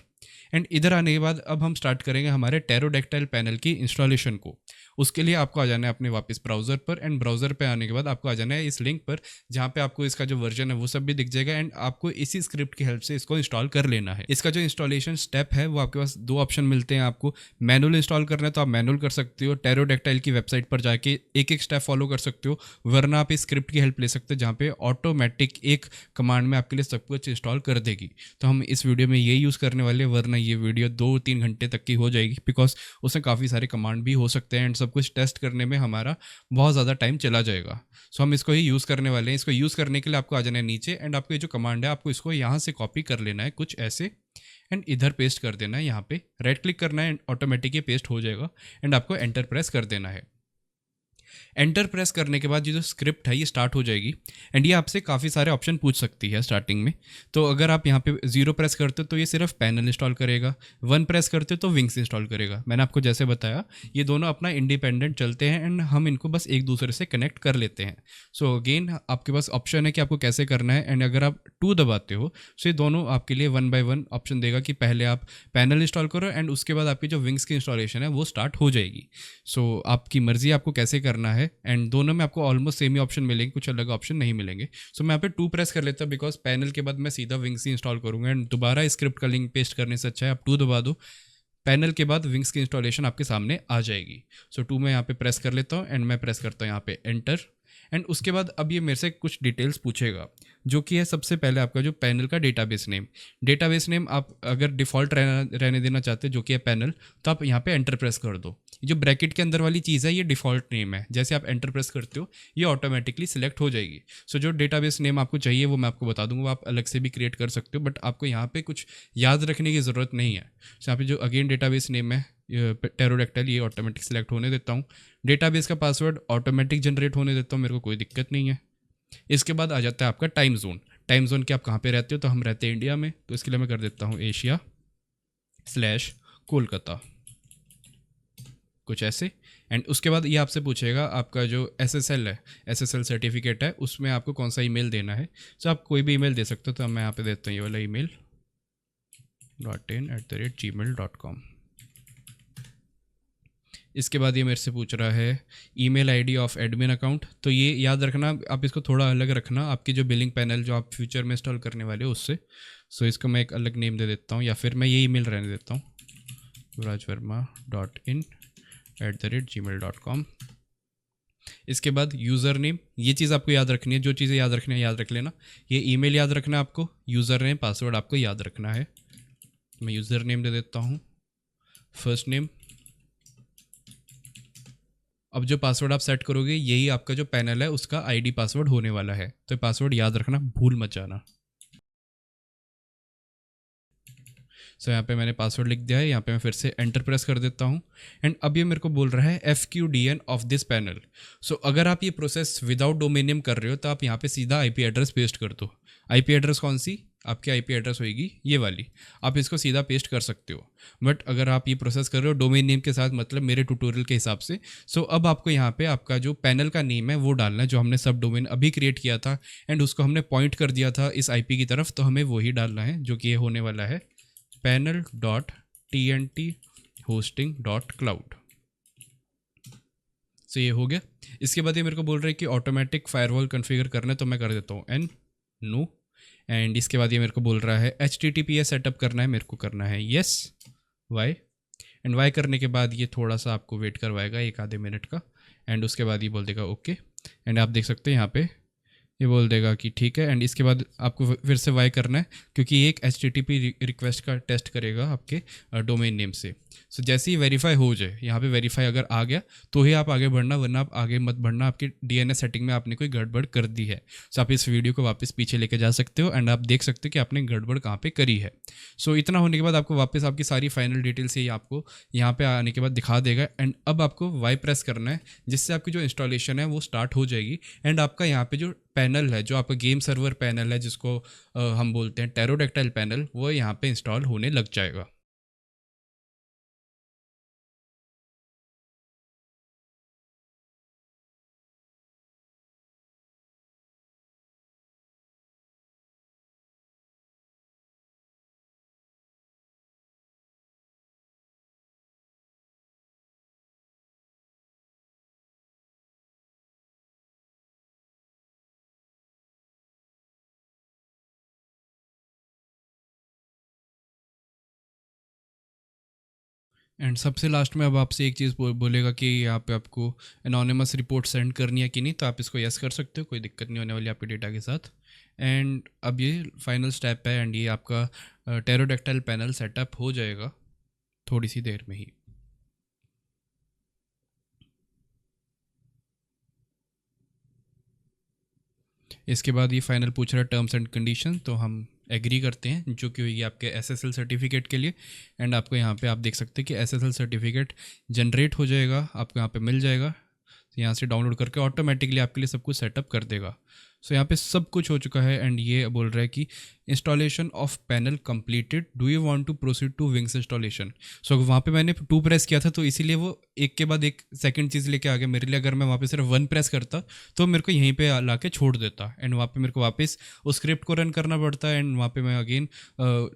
एंड इधर आने के बाद अब हम स्टार्ट करेंगे हमारे टेरोडैक्टाइल पैनल की इंस्टॉलेशन को। उसके लिए आपको आ जाना है अपने वापस ब्राउज़र पर एंड ब्राउज़र पे आने के बाद आपको आ जाना है इस लिंक पर जहाँ पे आपको इसका जो वर्जन है वो सब भी दिख जाएगा एंड आपको इसी स्क्रिप्ट की हेल्प से इसको इंस्टॉल कर लेना है। इसका जो इंस्टॉलेशन स्टेप है वो आपके पास दो ऑप्शन मिलते हैं, आपको मैनुअल इंस्टॉल करना है तो आप मैनुअल कर सकते हो, टेरोडैक्टाइल की वेबसाइट पर जाके एक एक स्टेप फॉलो कर सकते हो, वरना आप इस स्क्रिप्ट की हेल्प ले सकते हो जहाँ पे ऑटोमेटिक एक कमांड में आपके लिए सब कुछ इंस्टॉल कर देगी। तो हम इस वीडियो में ये यूज़ करने वाले, वरना ये वीडियो 2-3 घंटे तक की हो जाएगी बिकॉज उसमें काफ़ी सारे कमांड भी हो सकते हैं एंड सब कुछ टेस्ट करने में हमारा बहुत ज़्यादा टाइम चला जाएगा। सो हम इसको ही यूज़ करने वाले हैं। इसको यूज़ करने के लिए आपको आ जाना है नीचे एंड आपको ये जो कमांड है आपको इसको यहाँ से कॉपी कर लेना है कुछ ऐसे एंड इधर पेस्ट कर देना है। यहाँ पे राइट क्लिक करना है एंड ऑटोमेटिक ये पेस्ट हो जाएगा एंड आपको एंटर प्रेस कर देना है। एंटर प्रेस करने के बाद ये जो स्क्रिप्ट है ये स्टार्ट हो जाएगी एंड ये आपसे काफ़ी सारे ऑप्शन पूछ सकती है स्टार्टिंग में। तो अगर आप यहाँ पे 0 प्रेस करते हो तो ये सिर्फ पैनल इंस्टॉल करेगा, 1 प्रेस करते हो तो विंग्स इंस्टॉल करेगा। मैंने आपको जैसे बताया ये दोनों अपना इंडिपेंडेंट चलते हैं एंड हम इनको बस एक दूसरे से कनेक्ट कर लेते हैं। सो अगेन आपके पास ऑप्शन है कि आपको कैसे करना है एंड अगर आप 2 दबाते हो तो ये दोनों आपके लिए 1 बाय 1 ऑप्शन देगा कि पहले आप पैनल इंस्टॉल करो एंड उसके बाद आपकी जो विंग्स की इंस्टॉलेशन है वो स्टार्ट हो जाएगी। सो आपकी मर्जी आपको कैसे करना है एंड दोनों में आपको ऑलमोस्ट सेम ही ऑप्शन मिलेंगे, कुछ अलग ऑप्शन नहीं मिलेंगे। सो मैं यहाँ पे 2 प्रेस कर लेता हूँ बिकॉज पैनल के बाद मैं सीधा विंग्स ही इंस्टॉल करूँगा एंड दोबारा स्क्रिप्ट का लिंक पेस्ट करने से अच्छा है आप 2 दबा दो, पैनल के बाद विंग्स की इंस्टॉलेशन आपके सामने आ जाएगी। सो 2 मैं यहाँ पे प्रेस कर लेता हूँ एंड मैं प्रेस करता हूँ यहाँ पे एंटर एंड उसके बाद अब ये मेरे से कुछ डिटेल्स पूछेगा जो कि है सबसे पहले आपका जो पैनल का डेटाबेस नेम आप अगर डिफ़ॉल्ट रहने देना चाहते हो जो कि है पैनल, तो आप यहाँ पे एंटर प्रेस कर दो। जो ब्रैकेट के अंदर वाली चीज़ है ये डिफ़ॉल्ट नेम है, जैसे आप एंटर प्रेस करते हो ये ऑटोमेटिकली सिलेक्ट हो जाएगी। सो जो डेटाबेस नेम आपको चाहिए वो मैं आपको बता दूंगा, वो आप अलग से भी क्रिएट कर सकते हो बट आपको यहाँ पे कुछ याद रखने की ज़रूरत नहीं है। सो यहाँ पे जो अगेन डेटाबेस नेम है टेरोडैक्टाइल ये ऑटोमेटिक सिलेक्ट होने देता हूँ। डेटाबेस का पासवर्ड ऑटोमेटिक जनरेट होने देता हूँ, मेरे को कोई दिक्कत नहीं है। इसके बाद आ जाता है आपका टाइम जोन कि आप कहाँ पे रहते हो, तो हम रहते हैं इंडिया में, तो इसके लिए मैं कर देता हूँ Asia/कोलकाता कुछ ऐसे। एंड उसके बाद ये आपसे पूछेगा आपका जो SSL है, SSL सर्टिफिकेट है, उसमें आपको कौन सा ईमेल देना है। सो आप कोई भी ईमेल दे सकते हो, तो मैं यहाँ पे देता हूँ ये वाला email .in@gmail.com। इसके बाद ये मेरे से पूछ रहा है email ID of admin account, तो ये याद रखना आप इसको थोड़ा अलग रखना आपकी जो बिलिंग पैनल जो आप फ्यूचर में इंस्टॉल करने वाले हो उससे। सो इसको मैं एक अलग नेम दे देता हूँ या फिर मैं ये ईमेल रहने देता हूँ yuvrajverma.in@gmail.com। इसके बाद यूज़र नेम, ये चीज़ आपको याद रखनी है, जो चीज़ें याद रखनी है याद रख लेना। ये ईमेल याद रखना है आपको, यूज़र नेम पासवर्ड आपको याद रखना है। मैं यूज़र नेम दे देता हूँ, फर्स्ट नेम। अब जो पासवर्ड आप सेट करोगे यही आपका जो पैनल है उसका आईडी पासवर्ड होने वाला है, तो पासवर्ड याद रखना, भूल मत जाना। सो यहाँ पे मैंने पासवर्ड लिख दिया है, यहाँ पे मैं फिर से एंटर प्रेस कर देता हूँ। एंड अब ये मेरे को बोल रहा है FQDN ऑफ दिस पैनल। सो अगर आप ये प्रोसेस विदाउट डोमेन नेम कर रहे हो तो आप यहाँ पे सीधा IP एड्रेस पेस्ट कर दो। IP एड्रेस कौन सी? आपकी IP एड्रेस होगी ये वाली, आप इसको सीधा पेस्ट कर सकते हो। बट अगर आप ये प्रोसेस कर रहे हो डोमेन नेम के साथ, मतलब मेरे ट्यूटोरियल के हिसाब से, सो अब आपको यहाँ पे आपका जो पैनल का नेम है वो डालना है, जो हमने सब डोमेन अभी क्रिएट किया था एंड उसको हमने पॉइंट कर दिया था इस IP की तरफ, तो हमें वही डालना है जो कि ये होने वाला है panel.tnt-hosting.cloud। सो ये हो गया। इसके बाद ये मेरे को बोल रहा है कि ऑटोमेटिक फायरवॉल कॉन्फ़िगर करना है, तो मैं कर देता हूँ N नो। एंड इसके बाद ये मेरे को बोल रहा है HTTPS सेटअप करना है, मेरे को करना है yes Y। एंड Y करने के बाद ये थोड़ा सा आपको वेट करवाएगा एक आधे मिनट का, एंड उसके बाद ये बोल देगा ओके। एंड आप देख सकते हैं यहाँ पे ये बोल देगा कि ठीक है। एंड इसके बाद आपको फिर से वाई करना है, क्योंकि ये एक HTTP रिक्वेस्ट का टेस्ट करेगा आपके डोमेन नेम से। सो जैसे ही वेरीफाई हो जाए, यहाँ पे वेरीफाई अगर आ गया तो ही आप आगे बढ़ना, वरना आप आगे मत बढ़ना, आपकी DNS सेटिंग में आपने कोई गड़बड़ कर दी है। सो आप इस वीडियो को वापस पीछे लेके जा सकते हो एंड आप देख सकते हो कि आपने गड़बड़ कहाँ पे करी है। सो इतना होने के बाद आपको वापस आपकी सारी फाइनल डिटेल्स ये आपको यहाँ पे आने के बाद दिखा देगा। एंड अब आपको वाई प्रेस करना है, जिससे आपकी जो इंस्टॉलेशन है वो स्टार्ट हो जाएगी। एंड आपका यहाँ पे जो पैनल है, जो आपका गेम सर्वर पैनल है, जिसको हम बोलते हैं टेरोडेक्टाइल पैनल, वो यहाँ पे इंस्टॉल होने लग जाएगा। एंड सबसे लास्ट में अब आपसे एक चीज़ बोलेगा कि यहाँ पे आपको एनोनिमस रिपोर्ट सेंड करनी है कि नहीं, तो आप इसको यस कर सकते हो, कोई दिक्कत नहीं होने वाली आपके डेटा के साथ। एंड अब ये फाइनल स्टेप है एंड ये आपका टेरोडेक्टाइल पैनल सेटअप हो जाएगा थोड़ी सी देर में ही। इसके बाद ये फाइनल पूछ रहा है टर्म्स एंड कंडीशन, तो हम एग्री करते हैं, जो कि होगी आपके SSL सर्टिफिकेट के लिए। एंड आपको यहाँ पे आप देख सकते हैं कि SSL सर्टिफिकेट जनरेट हो जाएगा, आपको यहाँ पे मिल जाएगा। यहाँ से डाउनलोड करके ऑटोमेटिकली आपके लिए सब कुछ सेटअप कर देगा। सो यहाँ पे सब कुछ हो चुका है एंड ये बोल रहा है कि installation of panel completed, do you want to proceed to wings installation. So वहाँ पे मैंने 2 प्रेस किया था, तो इसीलिए वो एक के बाद एक सेकंड चीज़ लेके आ गया मेरे लिए। अगर मैं वहाँ पे सिर्फ 1 प्रेस करता तो मेरे को यहीं पे ला के छोड़ देता, एंड वहाँ पे मेरे को वापस उस स्क्रिप्ट को रन करना पड़ता है, एंड वहाँ पे मैं अगेन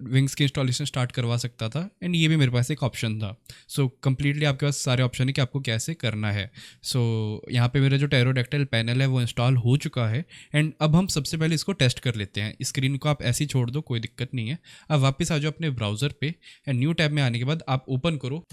विंग्स की इंस्टॉलेशन स्टार्ट करवा सकता था। एंड ये भी मेरे पास एक ऑप्शन था। सो कम्प्लीटली आपके पास सारे ऑप्शन है कि आपको कैसे करना है। सो यहाँ पे मेरा जो टेरोडेक्टाइल पैनल है वो इंस्टॉल हो चुका है। एंड अब हम सबसे पहले इसको टेस्ट कर लेते हैं। स्क्रीन को आप ऐसे ही छोड़ दो, कोई दिक्कत नहीं है। अब वापस आ जाओ अपने ब्राउज़र पे एंड न्यू टैब में आने के बाद आप ओपन करो।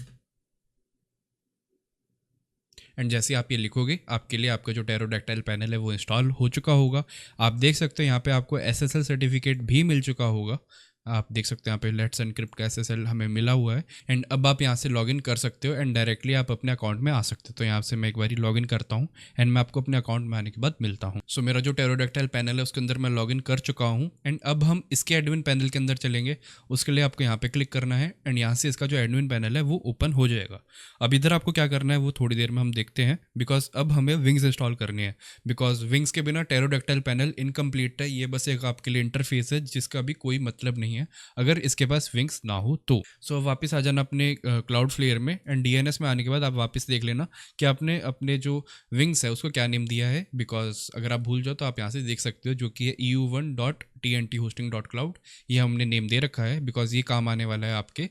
एंड जैसे आप ये लिखोगे आपके लिए आपका जो टेरोडेक्टाइल पैनल है वो इंस्टॉल हो चुका होगा। आप देख सकते हैं यहाँ पे आपको SSL सर्टिफिकेट भी मिल चुका होगा। आप देख सकते हैं यहाँ पे लेट्स एनक्रिप्ट का SSL हमें मिला हुआ है। एंड अब आप यहाँ से लॉगिन कर सकते हो एंड डायरेक्टली आप अपने अकाउंट में आ सकते हो। तो यहाँ से मैं एक बार लॉगिन करता हूँ एंड मैं आपको अपने अकाउंट में आने के बाद मिलता हूँ। सो मेरा जो टेरोडेक्टाइल पैनल है उसके अंदर मैं लॉगिन कर चुका हूँ। एंड अब हम इसके एडमिन पैनल के अंदर चलेंगे। उसके लिए आपको यहाँ पे क्लिक करना है एंड यहाँ से इसका जो एडमिन पैनल है वो ओपन हो जाएगा। अब इधर आपको क्या करना है वो थोड़ी देर में हम देखते हैं, बिकॉज अब हमें विंग्स इंस्टॉल करनी है। बिकॉज विंग्स के बिना टेरोडेक्टाइल पैनल इनकम्प्लीट है। ये बस एक आपके लिए इंटरफेस है जिसका भी कोई मतलब नहीं है अगर इसके पास विंग्स ना हो तो। सो वापस आ जाना अपने क्लाउडफ्लेयर में एंड DNS में आने के बाद आप वापस देख लेना कि आपने अपने जो विंग्स है उसको क्या नेम दिया है। बिकॉज अगर आप भूल जाओ तो आप यहाँ से देख सकते हो, जो कि है EU1.tnt-hosting.cloud। ये हमने नेम दे रखा है बिकॉज ये काम आने वाला है आपके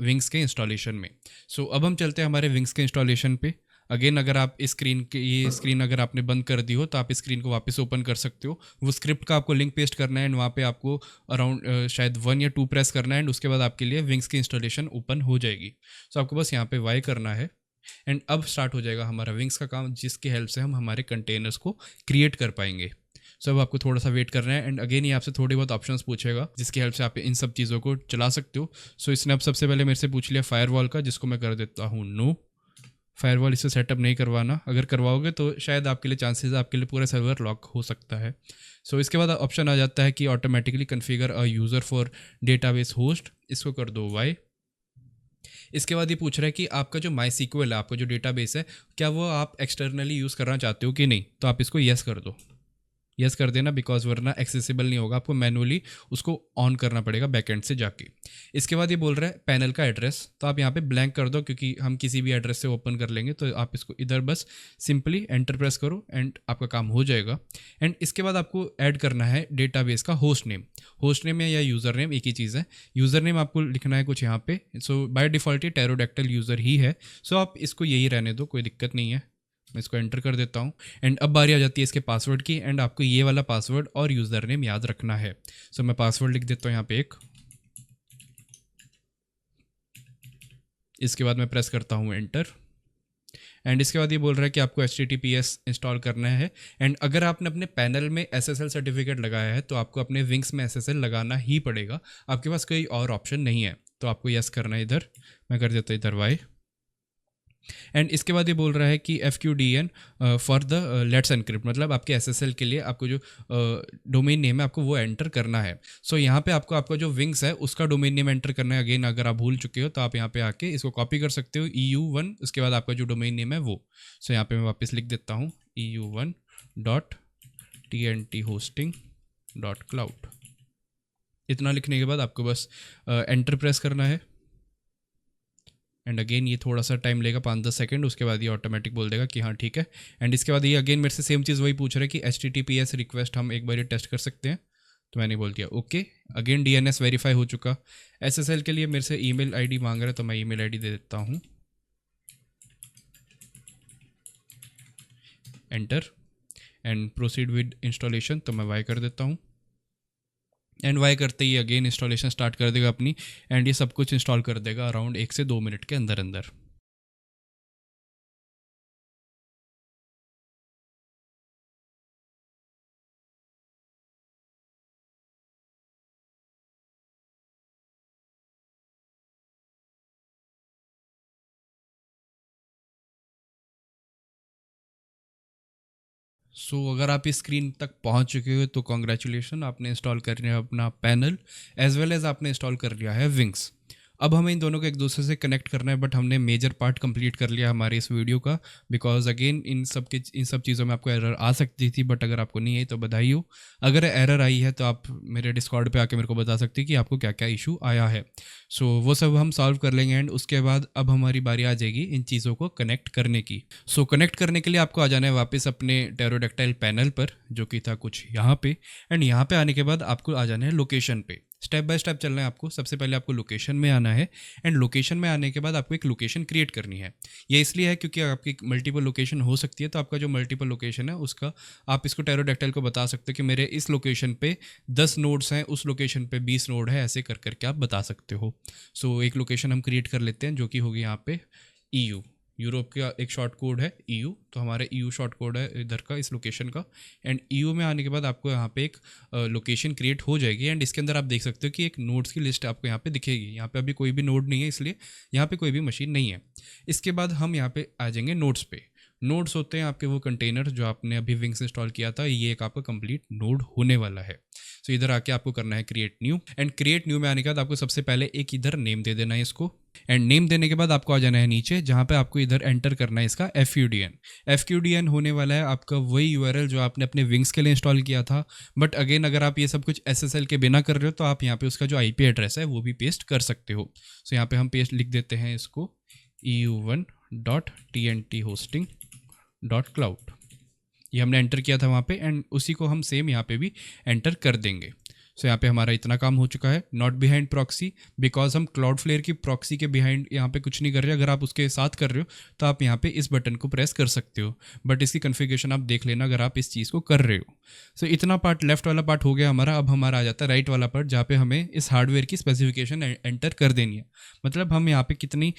विंग्स के इंस्टॉलेशन में। सो अब हम चलते हैं हमारे विंग्स के इंस्टॉलेशन पे। अगेन अगर आप इस स्क्रीन के ये स्क्रीन अगर आपने बंद कर दी हो तो आप इस स्क्रीन को वापस ओपन कर सकते हो। वो स्क्रिप्ट का आपको लिंक पेस्ट करना है एंड वहाँ पे आपको अराउंड शायद 1 या 2 प्रेस करना है एंड उसके बाद आपके लिए विंग्स की इंस्टॉलेशन ओपन हो जाएगी। सो आपको बस यहाँ पे वाई करना है एंड अब स्टार्ट हो जाएगा हमारा विंग्स का काम, जिसकी हेल्प से हम हमारे कंटेनर्स को क्रिएट कर पाएंगे। सो अब आपको थोड़ा सा वेट करना है एंड अगेन ये आपसे थोड़ी बहुत ऑप्शंस पूछेगा जिसकी हेल्प से आप इन सब चीज़ों को चला सकते हो। सो इसने अब सबसे पहले मेरे से पूछ लिया फायरवॉल का, जिसको मैं कर देता हूँ नो। फायरवॉल इससे सेटअप नहीं करवाना, अगर करवाओगे तो शायद आपके लिए चांसेस आपके लिए पूरा सर्वर लॉक हो सकता है। सो इसके बाद ऑप्शन आ जाता है कि automatically configure a user for database host, इसको कर दो वाई। इसके बाद ये पूछ रहा है कि आपका जो माई सीक्वल है, आपका जो डेटाबेस है, क्या वो आप एक्सटर्नली यूज़ करना चाहते हो कि नहीं, तो आप इसको येस कर दो, यस कर देना, बिकॉज वरना एक्सेसिबल नहीं होगा, आपको मैनुअली उसको ऑन करना पड़ेगा बैकएंड से जाके। इसके बाद ये बोल रहा है पैनल का एड्रेस, तो आप यहाँ पे ब्लैंक कर दो क्योंकि हम किसी भी एड्रेस से ओपन कर लेंगे, तो आप इसको इधर बस सिंपली एंटर प्रेस करो एंड आपका काम हो जाएगा। एंड इसके बाद आपको ऐड करना है डेटाबेस का होस्ट नेम। होस्ट नेम या यूज़र नेम एक ही चीज़ है। यूज़र नेम आपको लिखना है कुछ यहाँ पे, सो बाय डिफ़ॉल्ट ये टेरोडैक्टाइल यूज़र ही है, सो आप इसको यही रहने दो, कोई दिक्कत नहीं है। मैं इसको एंटर कर देता हूँ एंड अब बारी आ जाती है इसके पासवर्ड की, एंड आपको ये वाला पासवर्ड और यूज़र नेम याद रखना है। सो मैं पासवर्ड लिख देता हूँ यहाँ पे एक, इसके बाद मैं प्रेस करता हूँ एंटर। एंड इसके बाद ये बोल रहा है कि आपको HTTPS इंस्टॉल करना है, एंड अगर आपने अपने पैनल में SSL सर्टिफिकेट लगाया है तो आपको अपने विंग्स में SSL लगाना ही पड़ेगा, आपके पास कोई और ऑप्शन नहीं है, तो आपको यस करना है इधर। मैं कर देता हूँ इधर वाई। एंड इसके बाद ये बोल रहा है कि FQDN for the let's encrypt, मतलब आपके SSL के लिए आपको जो डोमेन नेम है आपको वो एंटर करना है। सो यहाँ पे आपको आपका जो विंग्स है उसका डोमेन नेम एंटर करना है। अगेन अगर आप भूल चुके हो तो आप यहाँ पे आके इसको कॉपी कर सकते हो, EU1, उसके बाद आपका जो डोमेन नेम है वो। सो यहाँ पे मैं वापस लिख देता हूँ EU1.tnthosting.cloud। इतना लिखने के बाद आपको बस एंटर प्रेस करना है एंड अगेन ये थोड़ा सा टाइम लेगा, 5-10 सेकंड, उसके बाद ये ऑटोमेटिक बोल देगा कि हाँ ठीक है। एंड इसके बाद ये अगेन मेरे से सेम चीज़ वही पूछ रहा है कि HTTPS रिक्वेस्ट हम एक बार ये टेस्ट कर सकते हैं, तो मैंने बोल दिया ओके। अगेन DNS वेरीफाई हो चुका। SSL के लिए मेरे से ईमेल आईडी मांग रहा है, तो मैं ईमेल आईडी दे देता हूँ, enter. And proceed with installation, तो मैं वाई कर देता हूँ एंड वाई करते ही अगेन इंस्टॉलेशन स्टार्ट कर देगा अपनी, एंड ये सब कुछ इंस्टॉल कर देगा अराउंड 1 से 2 मिनट के अंदर अंदर। सो अगर आप इस स्क्रीन तक पहुंच चुके हो तो कॉन्ग्रेचुलेशन, आपने इंस्टॉल कर लिया अपना पैनल एज वेल एज आपने इंस्टॉल कर लिया है विंग्स। अब हमें इन दोनों को एक दूसरे से कनेक्ट करना है, बट हमने मेजर पार्ट कंप्लीट कर लिया हमारे इस वीडियो का, बिकॉज अगेन इन सब चीज़ों में आपको एरर आ सकती थी, बट अगर आपको नहीं आई तो बधाई हो। अगर एरर आई है तो आप मेरे डिस्कॉर्ड पे आके मेरे को बता सकते हैं कि आपको क्या क्या इशू आया है। सो वो सब हम सॉल्व कर लेंगे एंड उसके बाद अब हमारी बारी आ जाएगी इन चीज़ों को कनेक्ट करने की। सो कनेक्ट करने के लिए आपको आ जाना है वापस अपने टेरोडैक्टाइल पैनल पर, जो कि था कुछ यहाँ पे, एंड यहाँ पे आने के बाद आपको आ जाना है लोकेशन पे। स्टेप बाय स्टेप चलना है आपको। सबसे पहले आपको लोकेशन में आना है एंड लोकेशन में आने के बाद आपको एक लोकेशन क्रिएट करनी है। ये इसलिए है क्योंकि आपकी मल्टीपल लोकेशन हो सकती है, तो आपका जो मल्टीपल लोकेशन है उसका आप इसको टेरोडैक्टाइल को बता सकते हो कि मेरे इस लोकेशन पे 10 नोड्स हैं, उस लोकेशन पे 20 नोड है, ऐसे कर करके आप बता सकते हो। सो एक लोकेशन हम क्रिएट कर लेते हैं जो कि होगी यहाँ पे EU, यूरोप का एक शॉर्ट कोड है EU, तो हमारा EU शॉर्ट कोड है इधर का, इस लोकेशन का। एंड EU में आने के बाद आपको यहाँ पे एक लोकेशन क्रिएट हो जाएगी एंड इसके अंदर आप देख सकते हो कि एक नोड्स की लिस्ट आपको यहाँ पे दिखेगी। यहाँ पे अभी कोई भी नोड नहीं है, इसलिए यहाँ पे कोई भी मशीन नहीं है। इसके बाद हम यहाँ पे आ जाएंगे नोड्स पे। नोड्स होते हैं आपके वो कंटेनर जो आपने अभी विंग्स इंस्टॉल किया था, ये एक आपका कंप्लीट नोड होने वाला है। सो इधर आके आपको करना है create new, and create new में आने के बाद आपको सबसे पहले एक इधर नेम दे देना है इसको, एंड नेम देने के बाद आपको आ जाना है नीचे जहाँ पे आपको इधर एंटर करना है इसका FQDN होने वाला है आपका वही URL जो आपने अपने विंग्स के लिए इंस्टॉल किया था। बट अगेन अगर आप ये सब कुछ SSL के बिना कर रहे हो तो आप यहाँ पे उसका जो IP एड्रेस है वो भी पेस्ट कर सकते हो। सो यहाँ पे हम पेस्ट लिख देते हैं इसको EU1.tnthosting.cloud, ये हमने एंटर किया था वहाँ पे, एंड उसी को हम सेम यहाँ पे भी एंटर कर देंगे। सो यहाँ पे हमारा इतना काम हो चुका है। नॉट बिहाइंड प्रॉक्सी, बिकॉज हम क्लाउडफ्लेयर की प्रॉक्सी के बिहाइंड यहाँ पे कुछ नहीं कर रहे। अगर आप उसके साथ कर रहे हो तो आप यहाँ पे इस बटन को प्रेस कर सकते हो, बट इसकी कन्फिगरेशन आप देख लेना अगर आप इस चीज़ को कर रहे हो। सो इतना पार्ट, लेफ्ट वाला पार्ट हो गया हमारा। अब हमारा आ जाता है राइट वाला पार्ट, जहाँ पे हमें इस हार्डवेयर की स्पेसिफिकेशन एंटर कर देनी है। मतलब हम यहाँ पे कितनी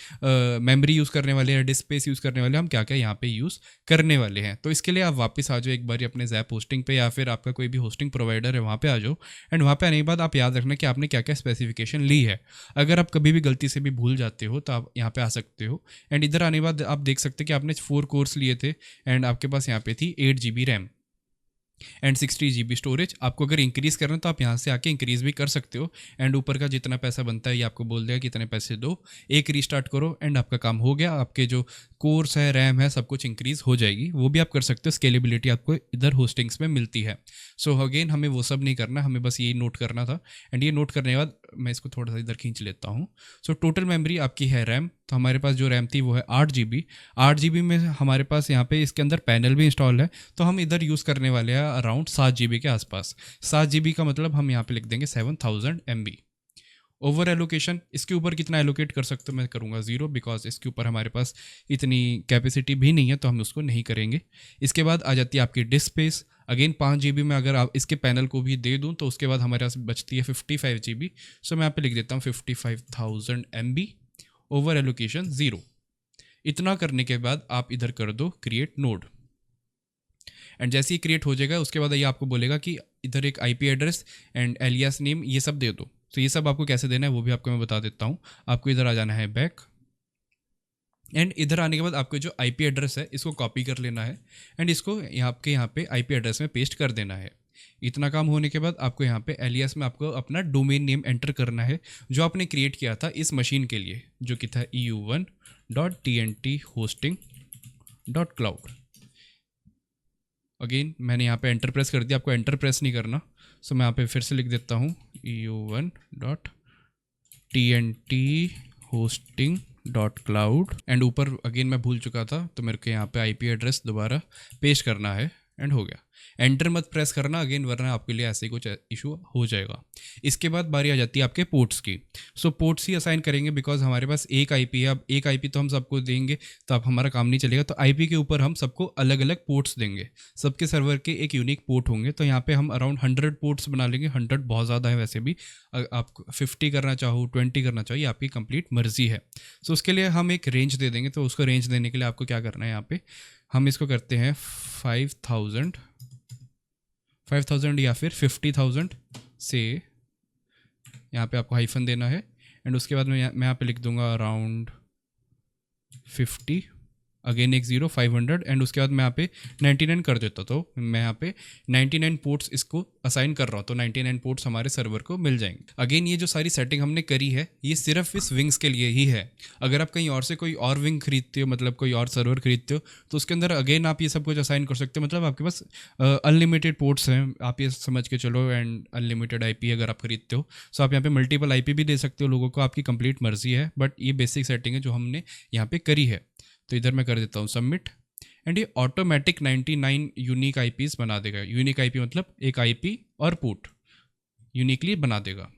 मेमोरी यूज़ करने वाले हैं, डिस्क स्पेस यूज़ करने वाले हैं, हम क्या क्या यहाँ पे यूज़ करने वाले हैं। तो इसके लिए आप वापस आ जाओ एक बार अपने ज़ैप होस्टिंग पे, या फिर आपका कोई भी होस्टिंग प्रोवाइडर है वहाँ पे आ जाओ। एंड वहाँ पे आने के बाद आप याद रखना कि आपने क्या क्या स्पेसिफिकेशन ली है। अगर आप कभी भी गलती से भी भूल जाते हो तो आप यहाँ पे आ सकते हो। एंड इधर आने के बाद आप देख सकते हो कि आपने 4 कोर्स लिए थे एंड आपके पास यहाँ पे थी 8 GB RAM and 60 GB storage. आपको अगर इंक्रीज़ करना है तो आप यहाँ से आके इंक्रीज़ भी कर सकते हो। एंड ऊपर का जितना पैसा बनता है ये आपको बोल देगा कितने पैसे दो, एक रीस्टार्ट करो एंड आपका काम हो गया। आपके जो कोर्स है, रैम है, सब कुछ इंक्रीज़ हो जाएगी। वो भी आप कर सकते हो। स्केलेबिलिटी आपको इधर होस्टिंग्स में मिलती है। सो अगेन हमें वो सब नहीं करना, हमें बस यही नोट करना था। एंड ये नोट करने के बाद मैं इसको थोड़ा सा इधर खींच लेता हूँ। सो टोटल मेमोरी आपकी है रैम, तो हमारे पास जो रैम थी वो है 8 GB। 8 GB में हमारे पास यहाँ पे इसके अंदर पैनल भी इंस्टॉल है, तो हम इधर यूज़ करने वाले हैं अराउंड 7 GB के आसपास। 7 GB का मतलब हम यहाँ पे लिख देंगे 7000 MB। ओवर एलोकेशन, इसके ऊपर कितना एलोकेट कर सकते हो, मैं करूँगा 0, बिकॉज इसके ऊपर हमारे पास इतनी कैपेसिटी भी नहीं है, तो हम उसको नहीं करेंगे। इसके बाद आ जाती है आपकी डिस्क स्पेस। अगेन 5 GB में अगर आप इसके पैनल को भी दे दूँ तो उसके बाद हमारे पास बचती है 55 GB। सो मैं यहाँ पे लिख देता हूँ 55,000 MB। Over allocation 0। इतना करने के बाद आप इधर कर दो क्रिएट नोड। एंड जैसे ही क्रिएट हो जाएगा उसके बाद ये आपको बोलेगा कि इधर एक IP address and alias name ये सब दे दो। तो ये सब आपको कैसे देना है वो भी आपको मैं बता देता हूँ। आपको इधर आ जाना है बैक, एंड इधर आने के बाद आपको जो IP एड्रेस है इसको कॉपी कर लेना है एंड इसको आपके यहाँ पे IP एड्रेस में पेस्ट कर देना है। इतना काम होने के बाद आपको यहाँ पे एलियास में आपको अपना डोमेन नेम एंटर करना है जो आपने क्रिएट किया था इस मशीन के लिए, जो कि था eu1.tnthosting.cloud। अगेन मैंने यहाँ पे एंटर प्रेस कर दिया, आपको एंटर प्रेस नहीं करना। सो मैं यहाँ पे फिर से लिख देता हूँ eu1.tnthosting.cloud एंड ऊपर अगेन मैं भूल चुका था तो मेरे को यहाँ पे IP एड्रेस दोबारा पेस्ट करना है एंड हो गया। एंटर मत प्रेस करना अगेन, वरना आपके लिए ऐसे ही कुछ इशू हो जाएगा। इसके बाद बारी आ जाती है आपके पोर्ट्स की। सो पोर्ट्स ही असाइन करेंगे बिकॉज हमारे पास एक IP है। अब एक IP तो हम सबको देंगे तो अब हमारा काम नहीं चलेगा, तो IP के ऊपर हम सबको अलग अलग पोर्ट्स देंगे। सबके सर्वर के एक यूनिक पोर्ट होंगे, तो यहाँ पे हम अराउंड 100 पोर्ट्स बना लेंगे। 100 बहुत ज़्यादा है वैसे भी, आप 50 करना चाहो 20 करना चाहो ये आपकी कंप्लीट मर्जी है। सो उसके लिए हम एक रेंज दे देंगे। तो उसको रेंज देने के लिए आपको क्या करना है, यहाँ पे हम इसको करते हैं 5000 या फिर 50,000 से यहाँ पे आपको हाइफन देना है एंड उसके बाद मैं यहाँ पे लिख दूंगा अराउंड 50, अगेन एक 0 500 एंड उसके बाद मैं यहाँ पे 99 कर देता। तो मैं यहाँ पे 99 पोर्ट्स इसको असाइन कर रहा हूँ, तो 99 पोर्ट्स हमारे सर्वर को मिल जाएंगे। अगेन ये जो सारी सेटिंग हमने करी है ये सिर्फ इस विंग्स के लिए ही है। अगर आप कहीं और से कोई और विंग खरीदते हो, मतलब कोई और सर्वर खरीदते हो, तो उसके अंदर अगेन आप ये सब कुछ असाइन कर सकते हो। मतलब आपके पास अनलिमिटेड पोर्ट्स हैं, आप ये समझ के चलो, एंड अनलिमिटेड IP अगर आप खरीदते हो। सो आप यहाँ पे मल्टीपल IP भी दे सकते हो लोगों को, आपकी कंप्लीट मर्जी है, बट ये बेसिक सेटिंग है जो हमने यहाँ पे करी है। तो इधर मैं कर देता हूँ सबमिट एंड ये ऑटोमेटिक 99 यूनिक IPs बना देगा। यूनिक IP मतलब एक IP और पोर्ट यूनिकली बना देगा।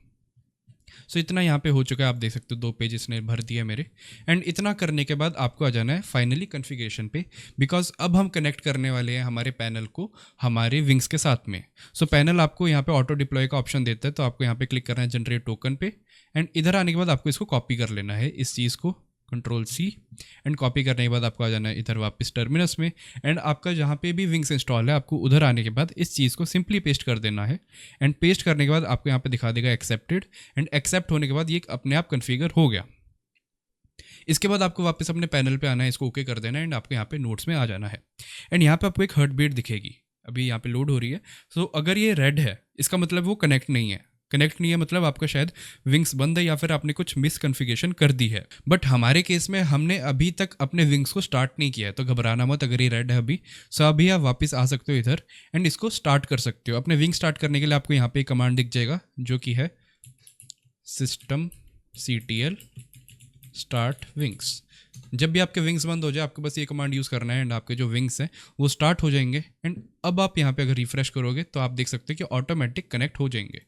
सो इतना यहाँ पे हो चुका है, आप देख सकते हो 2 पेज इसने भर दिया मेरे। एंड इतना करने के बाद आपको आ जाना है फाइनली कॉन्फ़िगरेशन पे, बिकॉज अब हम कनेक्ट करने वाले हैं हमारे पैनल को हमारे विंग्स के साथ में। सो पैनल आपको यहाँ पे ऑटो डिप्लॉय का ऑप्शन देता है, तो आपको यहाँ पे क्लिक करना है जनरेट टोकन पे एंड इधर आने के बाद आपको इसको कॉपी कर लेना है, इस चीज़ को Ctrl+C एंड कॉपी करने के बाद आपको आ जाना है इधर वापस टर्मिनस में एंड आपका जहाँ पे भी विंग्स इंस्टॉल है आपको उधर आने के बाद इस चीज़ को सिंपली पेस्ट कर देना है। एंड पेस्ट करने के बाद आपको यहाँ पे दिखा देगा एक्सेप्टेड एंड एक्सेप्ट होने के बाद ये अपने आप कन्फिगर हो गया। इसके बाद आपको वापस अपने पैनल पे आना है, इसको ओके कर देना है एंड आपको यहाँ पे नोट्स में आ जाना है। एंड यहाँ पे आपको एक हार्ट बीट दिखेगी, अभी यहाँ पे लोड हो रही है। सो अगर ये रेड है इसका मतलब वो कनेक्ट नहीं है। कनेक्ट नहीं है मतलब आपका शायद विंग्स बंद है या फिर आपने कुछ मिस कॉन्फ़िगरेशन कर दी है। बट हमारे केस में हमने अभी तक अपने विंग्स को स्टार्ट नहीं किया है, तो घबराना मत अगर ये रेड है अभी। सो अभी आप वापस आ सकते हो इधर एंड इसको स्टार्ट कर सकते हो। अपने विंग स्टार्ट करने के लिए आपको यहाँ पे एक कमांड दिख जाएगा जो कि है systemctl start wings। जब भी आपके विंग्स बंद हो जाए आपको बस ये कमांड यूज़ करना है एंड आपके जो विंग्स हैं वो स्टार्ट हो जाएंगे। एंड अब आप यहाँ पे अगर रिफ्रेश करोगे तो आप देख सकते हो कि ऑटोमेटिक कनेक्ट हो जाएंगे।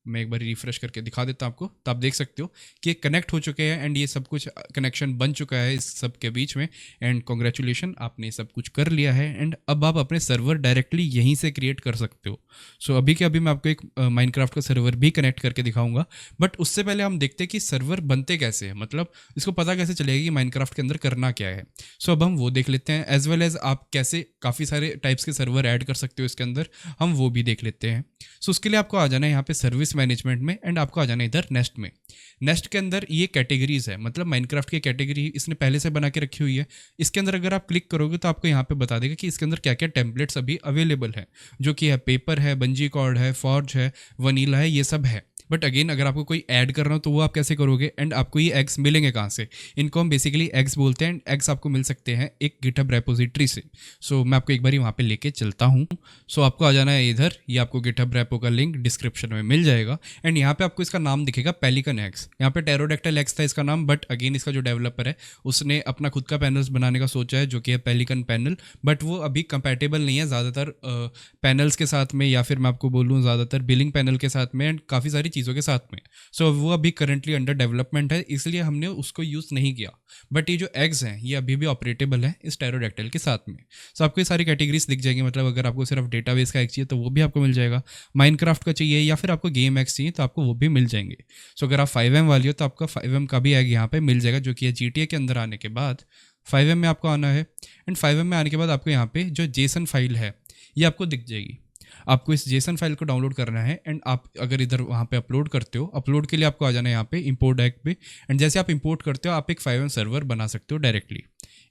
मैं एक बार रिफ्रेश करके दिखा देता हूँ आपको, तो आप देख सकते हो कि ये कनेक्ट हो चुके हैं एंड ये सब कुछ कनेक्शन बन चुका है इस सब के बीच में। एंड कॉन्ग्रेचुलेशन, आपने सब कुछ कर लिया है एंड अब आप अपने सर्वर डायरेक्टली यहीं से क्रिएट कर सकते हो। सो अभी के अभी मैं आपको एक माइनक्राफ्ट का सर्वर भी कनेक्ट करके दिखाऊंगा, बट उससे पहले हम देखते हैं कि सर्वर बनते कैसे हैं, मतलब इसको पता कैसे चलेगा कि माइनक्राफ्ट के अंदर करना क्या है। सो अब हम वो देख लेते हैं, एज वेल एज आप कैसे काफ़ी सारे टाइप्स के सर्वर ऐड कर सकते हो इसके अंदर, हम वो भी देख लेते हैं। सो उसके लिए आपको आ जाना है यहाँ पे सर्विस मैनेजमेंट में एंड आपको आ जाना है इधर नेस्ट में। नेस्ट के अंदर ये कैटेगरीज है, मतलब माइनक्राफ्ट की कैटेगरी इसने पहले से बना के रखी हुई है। इसके अंदर अगर आप क्लिक करोगे तो आपको यहाँ पे बता देगा कि इसके अंदर क्या क्या टेम्पलेट्स अभी अवेलेबल है, जो कि है पेपर है, बंजी कॉर्ड है, फॉर्ज है, वनीला है, ये सब है। बट अगेन अगर आपको कोई ऐड करना हो तो वो आप कैसे करोगे, एंड आपको ये एग्स मिलेंगे कहाँ से? इनको हम बेसिकली एग्स बोलते हैं एंड एग्स आपको मिल सकते हैं एक गिटहब रेपोजिटरी से। सो मैं आपको एक बार वहाँ पे लेके चलता हूँ। सो आपको आ जाना है इधर, ये आपको गिटहब रेपो का लिंक डिस्क्रिप्शन में मिल जाएगा एंड यहाँ पे आपको इसका नाम दिखेगा पेलिकन एग्स। यहाँ पे टेरोडेक्टाइल एग्स था इसका नाम, बट अगेन इसका जो डेवलपर है उसने अपना खुद का पैनल्स बनाने का सोचा है जो कि है पेलिकन पैनल, बट वो अभी कंपैटिबल नहीं है ज़्यादातर पैनल्स के साथ में, या फिर मैं आपको बोलूँ ज़्यादातर बिलिंग पैनल के साथ में एंड काफ़ी सारी चीज़ों के साथ में। सो वो अभी करंटली अंडर डेवलपमेंट है, इसलिए हमने उसको यूज़ नहीं किया। बट ये जो एग्स हैं ये अभी भी ऑपरेटेबल है इस टेरोडेक्टाइल के साथ में। सो आपको ये सारी कैटेगरीज दिख जाएंगी, मतलब अगर आपको सिर्फ डेटाबेस का एग चाहिए तो वो भी आपको मिल जाएगा, माइनक्राफ्ट का चाहिए या फिर आपको गेम एग्स चाहिए तो आपको वो भी मिल जाएंगे। सो अगर आप 5M वाली हो तो आपका 5M का भी एग यहाँ पे मिल जाएगा, जो कि है GTA के अंदर आने के बाद 5M में आपको आना है एंड 5M में आने के बाद आपको यहाँ पे जो जेसन फाइल है ये आपको दिख जाएगी। आपको इस जेसन फाइल को डाउनलोड करना है एंड आप अगर इधर वहाँ पे अपलोड करते हो, अपलोड के लिए आपको आ जाना है यहाँ पे इंपोर्ट एग पे एंड जैसे आप इंपोर्ट करते हो आप एक 5M सर्वर बना सकते हो डायरेक्टली।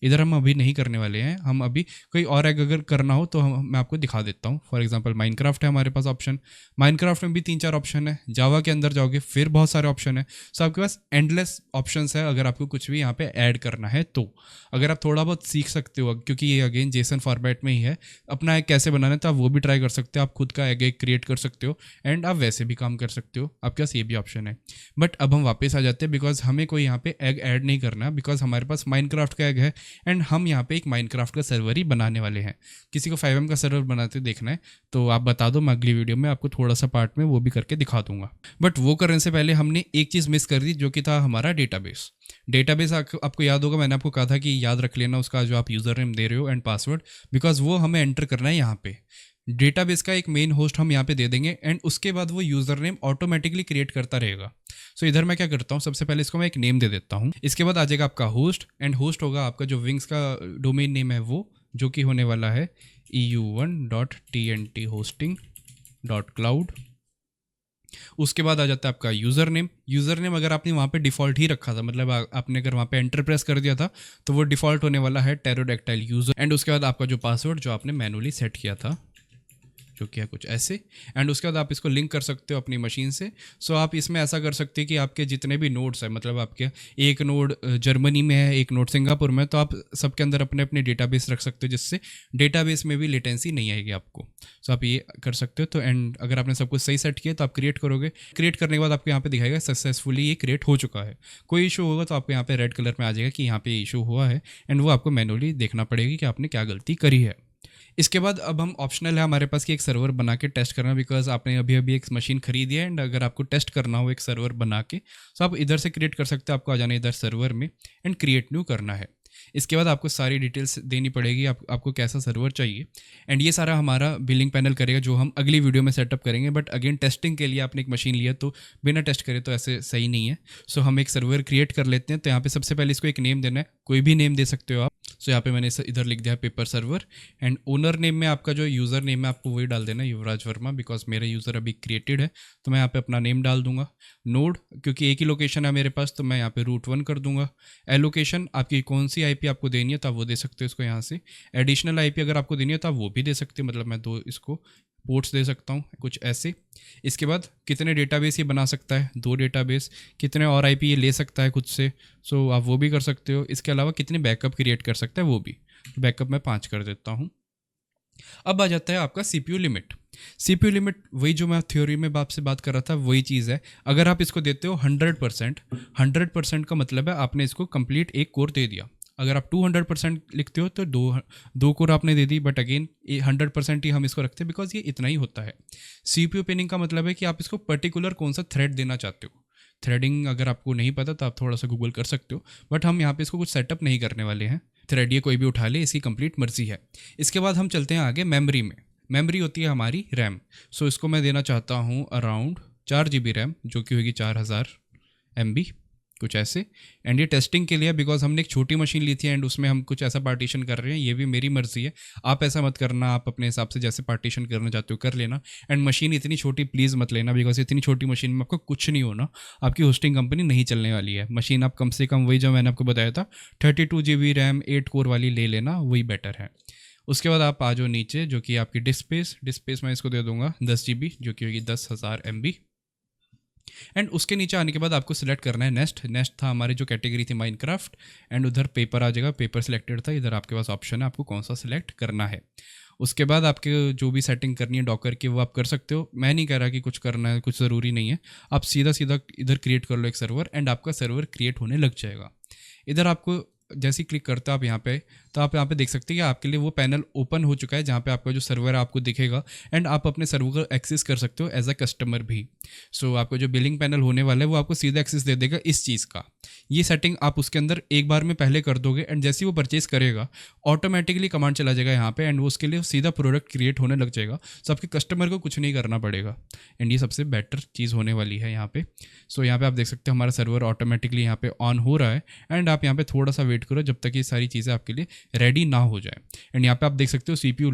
इधर हम अभी नहीं करने वाले हैं, हम अभी कोई और एग अगर करना हो तो मैं आपको दिखा देता हूँ। फॉर एग्जांपल माइनक्राफ्ट है हमारे पास ऑप्शन, माइनक्राफ्ट में भी 3-4 ऑप्शन है, जावा के अंदर जाओगे फिर बहुत सारे ऑप्शन है। सो आपके पास एंडलेस ऑप्शंस है अगर आपको कुछ भी यहाँ पे ऐड करना है तो। अगर आप थोड़ा बहुत सीख सकते हो, क्योंकि ये अगेन जेसन फॉर्मेट में ही है, अपना एग कैसे बनाना है तो आप वो भी ट्राई कर सकते हो, आप खुद का एग क्रिएट कर सकते हो एंड आप वैसे भी काम कर सकते हो, आपके पास ये भी ऑप्शन है। बट अब हम वापस आ जाते हैं बिकॉज हमें कोई यहाँ पे एग ऐड नहीं करना, बिकॉज हमारे पास माइनक्राफ्ट का एग है एंड हम यहाँ पे एक माइनक्राफ्ट का सर्वर ही बनाने वाले हैं। किसी को 5M का सर्वर बनाते देखना है तो आप बता दो, मैं अगली वीडियो में आपको थोड़ा सा पार्ट में वो भी करके दिखा दूंगा। बट वो करने से पहले हमने एक चीज़ मिस कर दी जो कि था हमारा डेटाबेस। डेटाबेस आपको याद होगा, मैंने आपको कहा था कि याद रख लेना उसका जो आप यूज़र नेम दे रहे हो एंड पासवर्ड, बिकॉज वो हमें एंटर करना है यहाँ पे। डेटाबेस का एक मेन होस्ट हम यहाँ पे दे देंगे एंड उसके बाद वो यूज़र नेम ऑटोमेटिकली क्रिएट करता रहेगा। सो इधर मैं क्या करता हूँ, सबसे पहले इसको मैं एक नेम दे देता हूँ। इसके बाद आ जाएगा आपका होस्ट एंड होस्ट होगा आपका जो विंग्स का डोमेन नेम है वो, जो कि होने वाला है eu1.tnthosting.cloud। उसके बाद आ जाता है आपका यूज़र नेम। यूज़र नेम अगर आपने वहाँ पे डिफ़ॉल्ट ही रखा था, मतलब आपने अगर वहाँ पे एंटर प्रेस कर दिया था तो वो डिफ़ॉल्ट होने वाला है टेरोडेक्टाइल यूज़र। एंड उसके बाद आपका जो पासवर्ड जो आपने मैनुअली सेट किया था, जो किया कुछ ऐसे, एंड उसके बाद आप इसको लिंक कर सकते हो अपनी मशीन से। सो आप इसमें ऐसा कर सकते हैं कि आपके जितने भी नोड्स हैं, मतलब आपके एक नोड जर्मनी में है, एक नोड सिंगापुर में, तो आप सबके अंदर अपने अपने डेटाबेस रख सकते हो जिससे डेटाबेस में भी लेटेंसी नहीं आएगी आपको। सो आप ये कर सकते हो। तो एंड अगर आपने सब कुछ सही सेट किया तो आप क्रिएट करोगे, क्रिएट करने के बाद आपको यहाँ पे दिखाएगा सक्सेसफुली ये क्रिएट हो चुका है। कोई इशू होगा तो आपको यहाँ पे रेड कलर में आ जाएगा कि यहाँ पे इशू हुआ है एंड वो आपको मैनुअली देखना पड़ेगी कि आपने क्या गलती करी है। इसके बाद अब हम ऑप्शनल है हमारे पास कि एक सर्वर बना के टेस्ट करना, बिकॉज आपने अभी अभी एक मशीन खरीदी है एंड अगर आपको टेस्ट करना हो एक सर्वर बना के तो आप इधर से क्रिएट कर सकते हो। आपको आ जाना है इधर सर्वर में एंड क्रिएट न्यू करना है। इसके बाद आपको सारी डिटेल्स देनी पड़ेगी, आपको कैसा सर्वर चाहिए एंड ये सारा हमारा बिलिंग पैनल करेगा जो हम अगली वीडियो में सेटअप करेंगे। बट अगेन टेस्टिंग के लिए आपने एक मशीन लिया तो बिना टेस्ट करे तो ऐसे सही नहीं है। सो हम एक सर्वर क्रिएट कर लेते हैं। तो यहाँ पे सबसे पहले इसको एक नेम देना है, कोई भी नेम दे सकते हो आप। सो यहाँ पे मैंने इधर लिख दिया paper server and owner name में आपका जो यूज़र नेम है आपको वही डाल देना है, युवराज वर्मा, बिकॉज मेरा यूज़र अभी क्रिएटेड है तो मैं यहाँ पे अपना नेम डाल दूंगा। नोड क्योंकि एक ही लोकेशन है मेरे पास तो मैं यहाँ पे रूट 1 कर दूंगा। एलोकेशन आपकी कौन सी IP आपको देनी है तो आप वो दे सकते हो इसको यहाँ से। एडिशनल IP अगर आपको देनी है तो आप वो भी दे सकते हो, मतलब मैं 2 इसको पोर्ट्स दे सकता हूँ कुछ ऐसे। इसके बाद कितने डेटाबेस ये बना सकता है, 2 डेटाबेस, कितने और IP ये ले सकता है खुद से, सो आप वो भी कर सकते हो। इसके अलावा कितने बैकअप क्रिएट कर सकता है वो भी, बैकअप मैं 5 कर देता हूँ। अब आ जाता है आपका CPU लिमिट। CPU लिमिट वही जो मैं थ्योरी में आपसे बात कर रहा था वही चीज़ है। अगर आप इसको देते हो 100%, 100% का मतलब है आपने इसको कंप्लीट एक कोर दे दिया। अगर आप 200% लिखते हो तो दो कोर आपने दे दी, बट अगेन 100% ही हम इसको रखते हैं बिकॉज ये इतना ही होता है। CPU पिनिंग का मतलब है कि आप इसको पर्टिकुलर कौन सा थ्रेड देना चाहते हो। थ्रेडिंग अगर आपको नहीं पता तो आप थोड़ा सा गूगल कर सकते हो, बट हम यहाँ पे इसको कुछ सेटअप नहीं करने वाले हैं। थ्रेड ये कोई भी उठा ले, इसकी कंप्लीट मर्जी है। इसके बाद हम चलते हैं आगे मेमोरी में। मेमोरी होती है हमारी रैम। सो इसको मैं देना चाहता हूँ अराउंड 4 GB रैम, जो कि होगी 4000 MB कुछ ऐसे। एंड ये टेस्टिंग के लिए, बिकॉज हमने एक छोटी मशीन ली थी एंड उसमें हम कुछ ऐसा पार्टीशन कर रहे हैं। ये भी मेरी मर्जी है, आप ऐसा मत करना, आप अपने हिसाब से जैसे पार्टीशन करना चाहते हो कर लेना। एंड मशीन इतनी छोटी प्लीज़ मत लेना, बिकॉज इतनी छोटी मशीन में आपको कुछ नहीं होना, आपकी होस्टिंग कंपनी नहीं चलने वाली है। मशीन आप कम से कम वही जो मैंने आपको बताया था 32 GB रैम 8 कोर वाली ले लेना, वही बेटर है। उसके बाद आप आ जाओ नीचे, जो कि आपकी डिस्क मैं इसको दे दूंगा 10 GB, जो कि होगी 10,000 MB। एंड उसके नीचे आने के बाद आपको सिलेक्ट करना है नेक्स्ट था हमारी जो कैटेगरी थी माइनक्राफ्ट, एंड उधर पेपर आ जाएगा, पेपर सिलेक्टेड था। इधर आपके पास ऑप्शन है आपको कौन सा सिलेक्ट करना है। उसके बाद आपके जो भी सेटिंग करनी है डॉकर की वो आप कर सकते हो। मैं नहीं कह रहा कि कुछ करना है, कुछ ज़रूरी नहीं है। आप सीधा इधर क्रिएट कर लो एक सर्वर, एंड आपका सर्वर क्रिएट होने लग जाएगा। इधर आपको जैसे ही क्लिक करते हो आप यहाँ पे, तो आप यहाँ पे देख सकते हैं कि आपके लिए वो पैनल ओपन हो चुका है जहाँ पे आपका जो सर्वर है आपको दिखेगा, एंड आप अपने सर्वर को एक्सेस कर सकते हो एज अ कस्टमर भी। सो आपको जो बिलिंग पैनल होने वाला है वो आपको सीधा एक्सेस दे देगा इस चीज़ का। ये सेटिंग आप उसके अंदर एक बार में पहले कर दोगे, एंड जैसे ही वो परचेज करेगा ऑटोमेटिकली कमांड चला जाएगा यहाँ पे, एंड वो उसके लिए सीधा प्रोडक्ट क्रिएट होने लग जाएगा। सो आपके कस्टमर को कुछ नहीं करना पड़ेगा, एंड ये सबसे बेटर चीज़ होने वाली है यहाँ पे। सो यहाँ पे आप देख सकते हो हमारा सर्वर ऑटोमेटिकली यहाँ पे ऑन हो रहा है, एंड आप यहाँ पे थोड़ा सा वेट करो जब तक ये सारी चीज़ें आपके लिए रेडी ना हो जाए। एंड यहाँ पे आप देख सकते हो CPU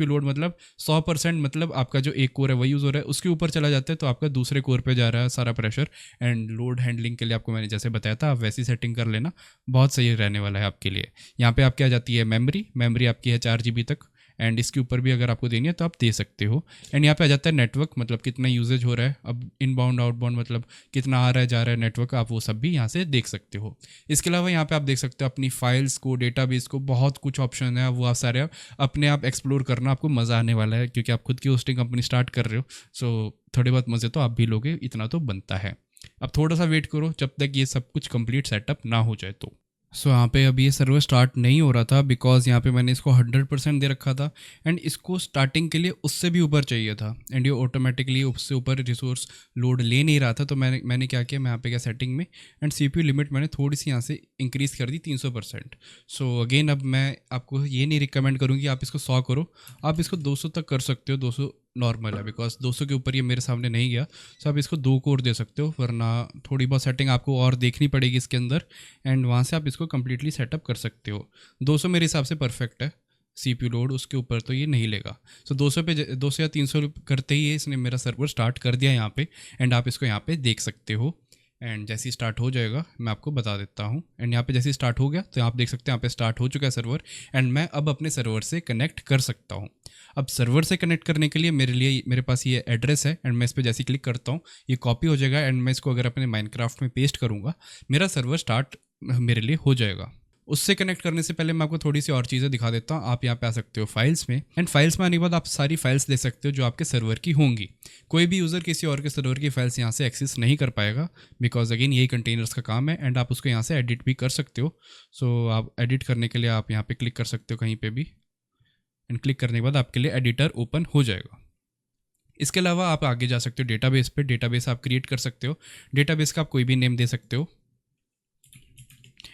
लोड मतलब 100%, मतलब आपका जो एक कोर है वही यूज़ हो रहा है, उसके ऊपर चला जाता है तो आपका दूसरे कोर पे जा रहा है सारा प्रेशर। एंड लोड हैंडलिंग के लिए आपको मैंने जैसे बताया था, आप वैसी सेटिंग कर लेना, बहुत सही रहने वाला है आपके लिए। यहाँ पे आपकी आ जाती है मेमोरी आपकी है 4 GB तक, एंड इसके ऊपर भी अगर आपको देनी है तो आप दे सकते हो। एंड यहाँ पे आ जाता है नेटवर्क, मतलब कितना यूजेज हो रहा है, अब इनबाउंड आउटबाउंड मतलब कितना आ रहा है जा रहा है नेटवर्क, आप वो सब भी यहाँ से देख सकते हो। इसके अलावा यहाँ पे आप देख सकते हो अपनी फाइल्स को, डेटाबेस को, बहुत कुछ ऑप्शन है, वो आप सारे अपने आप एक्सप्लोर करना, आपको मज़ा आने वाला है क्योंकि आप खुद की होस्टिंग कंपनी स्टार्ट कर रहे हो। सो थोड़े बहुत मज़े तो आप भी लोगे, इतना तो बनता है। अब थोड़ा सा वेट करो जब तक ये सब कुछ कंप्लीट सेटअप ना हो जाए तो। सो यहाँ पे अभी ये सर्वर स्टार्ट नहीं हो रहा था बिकॉज यहाँ पे मैंने इसको 100% दे रखा था, एंड इसको स्टार्टिंग के लिए उससे भी ऊपर चाहिए था, एंड ये ऑटोमेटिकली उससे ऊपर रिसोर्स लोड ले नहीं रहा था। तो मैंने क्या किया, मैं यहाँ पे गया सेटिंग में, एंड CPU लिमिट मैंने थोड़ी सी यहाँ से इंक्रीज़ कर दी 300%। सो अगेन अब मैं आपको ये नहीं रिकमेंड करूँगी आप इसको 100 करो, आप इसको 200 तक कर सकते हो। 200 नॉर्मल है बिकॉज 200 के ऊपर ये मेरे सामने नहीं गया। सो आप इसको 2 कोर दे सकते हो, वरना थोड़ी बहुत सेटिंग आपको और देखनी पड़ेगी इसके अंदर, एंड वहाँ से आप इसको कम्प्लीटली सेटअप कर सकते हो। 200 मेरे हिसाब से परफेक्ट है। CPU लोड उसके ऊपर तो ये नहीं लेगा। सो 200 या 300 करते ही इसने मेरा सर्वर स्टार्ट कर दिया यहाँ पे, एंड आप इसको यहाँ पे देख सकते हो। एंड जैसे ही स्टार्ट हो जाएगा मैं आपको बता देता हूँ। एंड यहाँ पे जैसे ही स्टार्ट हो गया तो आप देख सकते हैं यहाँ पे स्टार्ट हो चुका है सर्वर, एंड मैं अब अपने सर्वर से कनेक्ट कर सकता हूँ। अब सर्वर से कनेक्ट करने के लिए मेरे पास ये एड्रेस है, एंड मैं इस पर जैसे क्लिक करता हूँ ये कॉपी हो जाएगा, एंड मैं इसको अगर अपने माइनक्राफ्ट में पेस्ट करूँगा मेरा सर्वर स्टार्ट मेरे लिए हो जाएगा। उससे कनेक्ट करने से पहले मैं आपको थोड़ी सी और चीज़ें दिखा देता हूँ। आप यहाँ पे आ सकते हो फाइल्स में, एंड फाइल्स में आने के बाद आप सारी फाइल्स दे सकते हो जो आपके सर्वर की होंगी। कोई भी यूज़र किसी और के सर्वर की फाइल्स यहाँ से एक्सेस नहीं कर पाएगा बिकॉज अगेन यही कंटेनर्स का काम है, एंड आप उसको यहाँ से एडिट भी कर सकते हो। सो आप एडिट करने के लिए आप यहाँ पे क्लिक कर सकते हो कहीं पे भी, एंड क्लिक करने के बाद आपके लिए एडिटर ओपन हो जाएगा। इसके अलावा आप आगे जा सकते हो डेटाबेस पे, डेटाबेस आप क्रिएट कर सकते हो। डेटाबेस का आप कोई भी नेम दे सकते हो,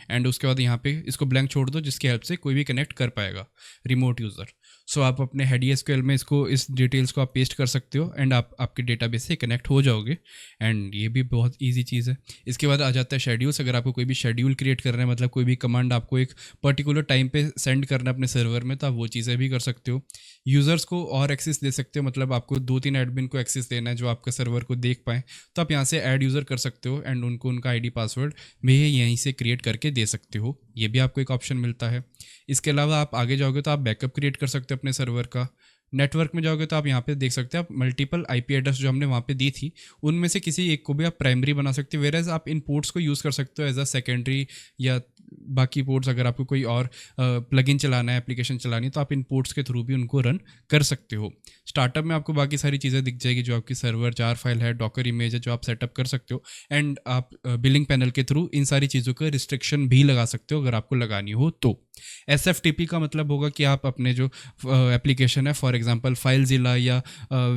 एंड उसके बाद यहाँ पे इसको ब्लैंक छोड़ दो जिसकी हेल्प से कोई भी कनेक्ट कर पाएगा रिमोट यूज़र। सो आप अपने HDSQL में इसको इस डिटेल्स को आप पेस्ट कर सकते हो, एंड आप आपके डेटाबेस से कनेक्ट हो जाओगे, एंड ये भी बहुत इजी चीज़ है। इसके बाद आ जाता है शेड्यूल्स। अगर आपको कोई भी शेड्यूल क्रिएट करना है, मतलब कोई भी कमांड आपको एक पर्टिकुलर टाइम पे सेंड करना है अपने सर्वर में, तो आप वो चीज़ें भी कर सकते हो। यूज़र्स को और एक्सेस दे सकते हो, मतलब आपको 2-3 एडमिन को एक्सेस देना है जो आपका सर्वर को देख पाएँ, तो आप यहाँ से ऐड यूज़र कर सकते हो, एंड उनको उनका ID पासवर्ड भी यहीं से क्रिएट करके दे सकते हो। ये भी आपको एक ऑप्शन मिलता है। इसके अलावा आप आगे जाओगे तो आप बैकअप क्रिएट कर सकते हो अपने सर्वर का। नेटवर्क में जाओगे तो आप यहाँ पे देख सकते हो आप मल्टीपल IP एड्रेस जो हमने वहाँ पे दी थी उनमें से किसी एक को भी आप प्राइमरी बना सकते हो, वेयर एज आप इन पोर्ट्स को यूज़ कर सकते हो एज अ सेकेंडरी या बाकी पोर्ट्स अगर आपको कोई और प्लगइन चलाना है, एप्लीकेशन चलानी है, तो आप इन पोर्ट्स के थ्रू भी उनको रन कर सकते हो। स्टार्टअप में आपको बाकी सारी चीज़ें दिख जाएगी, जो आपकी सर्वर जार फाइल है, डॉकर इमेज है, जो आप सेटअप कर सकते हो। एंड आप बिलिंग पैनल के थ्रू इन सारी चीज़ों का रिस्ट्रिक्शन भी लगा सकते हो अगर आपको लगानी हो तो। SFTP का मतलब होगा कि आप अपने जो एप्लीकेशन है, फॉर एग्जांपल फाइलजिला या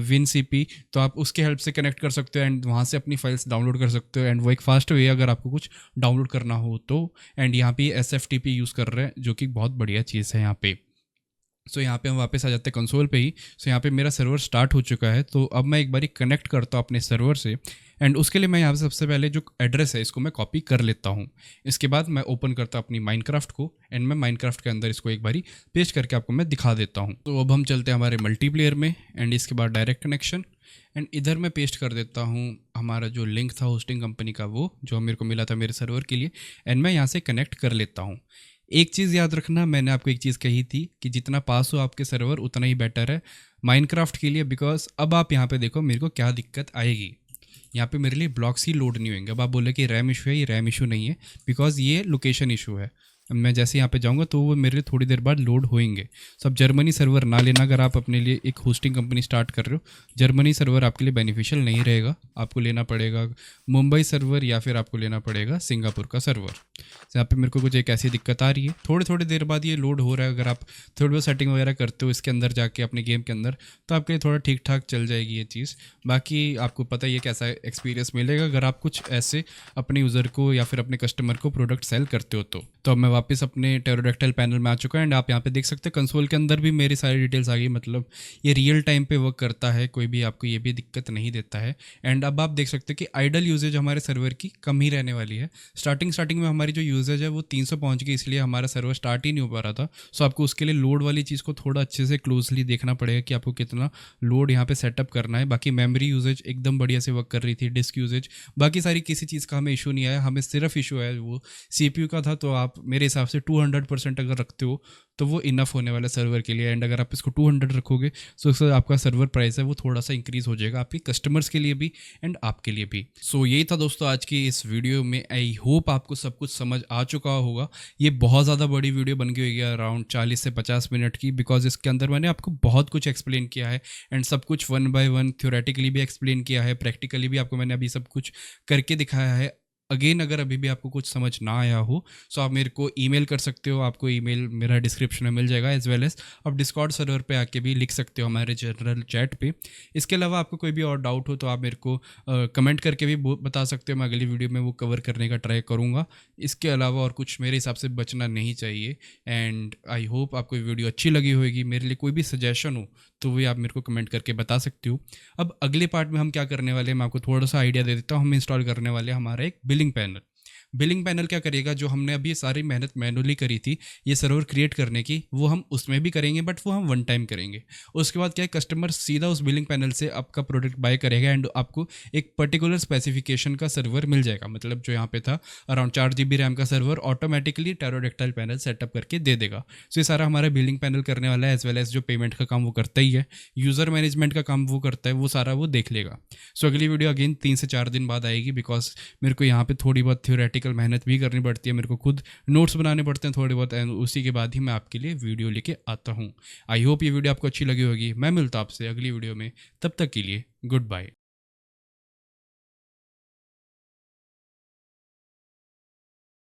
WinCP, तो आप उसके हेल्प से कनेक्ट कर सकते हो एंड वहाँ से अपनी फाइल्स डाउनलोड कर सकते हो। एंड वो एक फास्ट वे है अगर आपको कुछ डाउनलोड करना हो तो। एंड यहाँ पे SFTP यूज़ कर रहे हैं, जो कि बहुत बढ़िया चीज़ है यहाँ पे। सो यहाँ पे हम वापस आ जाते हैं कंसोल पे ही। सो यहाँ पे मेरा सर्वर स्टार्ट हो चुका है, तो अब मैं एक बारी कनेक्ट करता हूँ अपने सर्वर से। एंड उसके लिए मैं यहाँ पे सबसे पहले जो एड्रेस है इसको मैं कॉपी कर लेता हूँ। इसके बाद मैं ओपन करता हूँ अपनी माइनक्राफ्ट को एंड मैं माइनक्राफ्ट के अंदर इसको एक बारी पेस्ट करके आपको मैं दिखा देता हूँ। तो अब हम चलते हैं हमारे मल्टीप्लेयर में एंड इसके बाद डायरेक्ट कनेक्शन। एंड इधर मैं पेस्ट कर देता हूँ हमारा जो लिंक था होस्टिंग कंपनी का, वो जो मेरे को मिला था मेरे सर्वर के लिए। एंड मैं यहाँ से कनेक्ट कर लेता हूँ। एक चीज़ याद रखना, मैंने आपको एक चीज़ कही थी कि जितना पास हो आपके सर्वर उतना ही बेटर है माइनक्राफ्ट के लिए। बिकॉज अब आप यहाँ पे देखो मेरे को क्या दिक्कत आएगी। यहाँ पे मेरे लिए ब्लॉक्स ही लोड नहीं होंगे। अब आप बोले कि रैम इशू है, ये रैम इशू नहीं है, बिकॉज ये लोकेशन इशू है। मैं जैसे यहाँ पे जाऊँगा तो वो मेरे लिए थोड़ी देर बाद लोड होएंगे। सब जर्मनी सर्वर ना लेना अगर आप अपने लिए एक होस्टिंग कंपनी स्टार्ट कर रहे हो। जर्मनी सर्वर आपके लिए बेनिफिशियल नहीं रहेगा, आपको लेना पड़ेगा मुंबई सर्वर या फिर आपको लेना पड़ेगा सिंगापुर का सर्वर। यहाँ पे मेरे को कुछ एक ऐसी दिक्कत आ रही है, थोड़ी देर बाद ये लोड हो रहा है। अगर आप थोड़ी बहुत सेटिंग वगैरह करते हो इसके अंदर जाके अपने गेम के अंदर, तो आपके लिए थोड़ा ठीक ठाक चल जाएगी ये चीज़। बाकी आपको पता ही है कैसा एक्सपीरियंस मिलेगा अगर आप कुछ ऐसे अपने यूज़र को या फिर अपने कस्टमर को प्रोडक्ट सेल करते हो तो अब मैं वापस अपने टेरोडैक्टाइल पैनल में आ चुका है। एंड आप यहाँ पे देख सकते हैं कंसोल के अंदर भी मेरी सारी डिटेल्स आ गई। मतलब ये रियल टाइम पे वर्क करता है, कोई भी आपको ये भी दिक्कत नहीं देता है। एंड अब आप देख सकते हैं कि आइडल यूजेज हमारे सर्वर की कम ही रहने वाली है। स्टार्टिंग में हमारी जो यूजेज है वो 300 पहुँच गई, इसलिए हमारा सर्वर स्टार्ट ही नहीं हो पा रहा था। सो आपको उसके लिए लोड वाली चीज़ को थोड़ा अच्छे से क्लोजली देखना पड़ेगा कि आपको कितना लोड यहाँ पे सेटअप करना है। बाकी मेमोरी यूजेज एकदम बढ़िया से वर्क कर रही थी, डिस्क यूजेज, बाकी सारी किसी चीज़ का हमें इशू नहीं आया। हमें सिर्फ इशू है वो CPU का था। तो आप मेरे हिसाब से 200% अगर रखते हो तो वो इनफ होने वाला सर्वर के लिए। एंड अगर आप इसको 200 रखोगे तो उससे आपका सर्वर प्राइस है वो थोड़ा सा इंक्रीज हो जाएगा आपके कस्टमर्स के लिए भी एंड आपके लिए भी। सो यही था दोस्तों आज की इस वीडियो में। आई होप आपको सब कुछ समझ आ चुका होगा। ये बहुत ज़्यादा बड़ी वीडियो बन गई होगी, अराउंड 40 से 50 मिनट की, बिकॉज इसके अंदर मैंने आपको बहुत कुछ एक्सप्लेन किया है एंड सब कुछ 1 by 1 थ्योरेटिकली भी एक्सप्लेन किया है, प्रैक्टिकली भी आपको मैंने अभी सब कुछ करके दिखाया है। अगेन अगर अभी भी आपको कुछ समझ ना आया हो सो आप मेरे को ईमेल कर सकते हो। आपको ईमेल मेरा डिस्क्रिप्शन में मिल जाएगा, एज वेल एज आप डिस्कॉर्ड सर्वर पे आके भी लिख सकते हो हमारे जनरल चैट पे। इसके अलावा आपको कोई भी और डाउट हो तो आप मेरे को कमेंट करके भी बता सकते हो। मैं अगली वीडियो में वो कवर करने का ट्राई करूँगा। इसके अलावा और कुछ मेरे हिसाब से बचना नहीं चाहिए। एंड आई होप आपको ये वीडियो अच्छी लगी होगी। मेरे लिए कोई भी सजेशन हो तो वही आप मेरे को कमेंट करके बता सकते हो। अब अगले पार्ट में हम क्या करने वाले हैं मैं आपको थोड़ा सा आइडिया दे देता हूँ। हम इंस्टॉल करने वाले हैं हमारा एक बिलिंग पैनल। बिलिंग पैनल क्या करेगा, जो हमने अभी सारी मेहनत मैनुअली करी थी ये सर्वर क्रिएट करने की, वो हम उसमें भी करेंगे, बट वो हम वन टाइम करेंगे। उसके बाद क्या है, कस्टमर सीधा उस बिलिंग पैनल से आपका प्रोडक्ट बाय करेगा एंड आपको एक पर्टिकुलर स्पेसिफिकेशन का सर्वर मिल जाएगा। मतलब जो यहाँ पे था अराउंड 4 GB रैम का server automatically pterodactyl panel setup करके दे देगा। सो ये सारा हमारा बिलिंग पैनल करने वाला है, एज वेल एज जो पेमेंट का काम वो करता ही है, यूज़र मैनेजमेंट का काम वो करता है, वो सारा वो देख लेगा। सो अगली वीडियो अगेन 3 से 4 दिन बाद आएगी, बिकॉज मेरे को यहाँ पे थोड़ी बहुत थ्योरेटिकल मेहनत भी करनी पड़ती है, मेरे को खुद नोट्स बनाने पड़ते हैं थोड़े बहुत, एंड उसी के बाद ही मैं आपके लिए वीडियो लेके आता हूँ। आई होप ये वीडियो आपको अच्छी लगी होगी। मैं मिलता हूँ आपसे अगली वीडियो में, तब तक के लिए गुड बाय।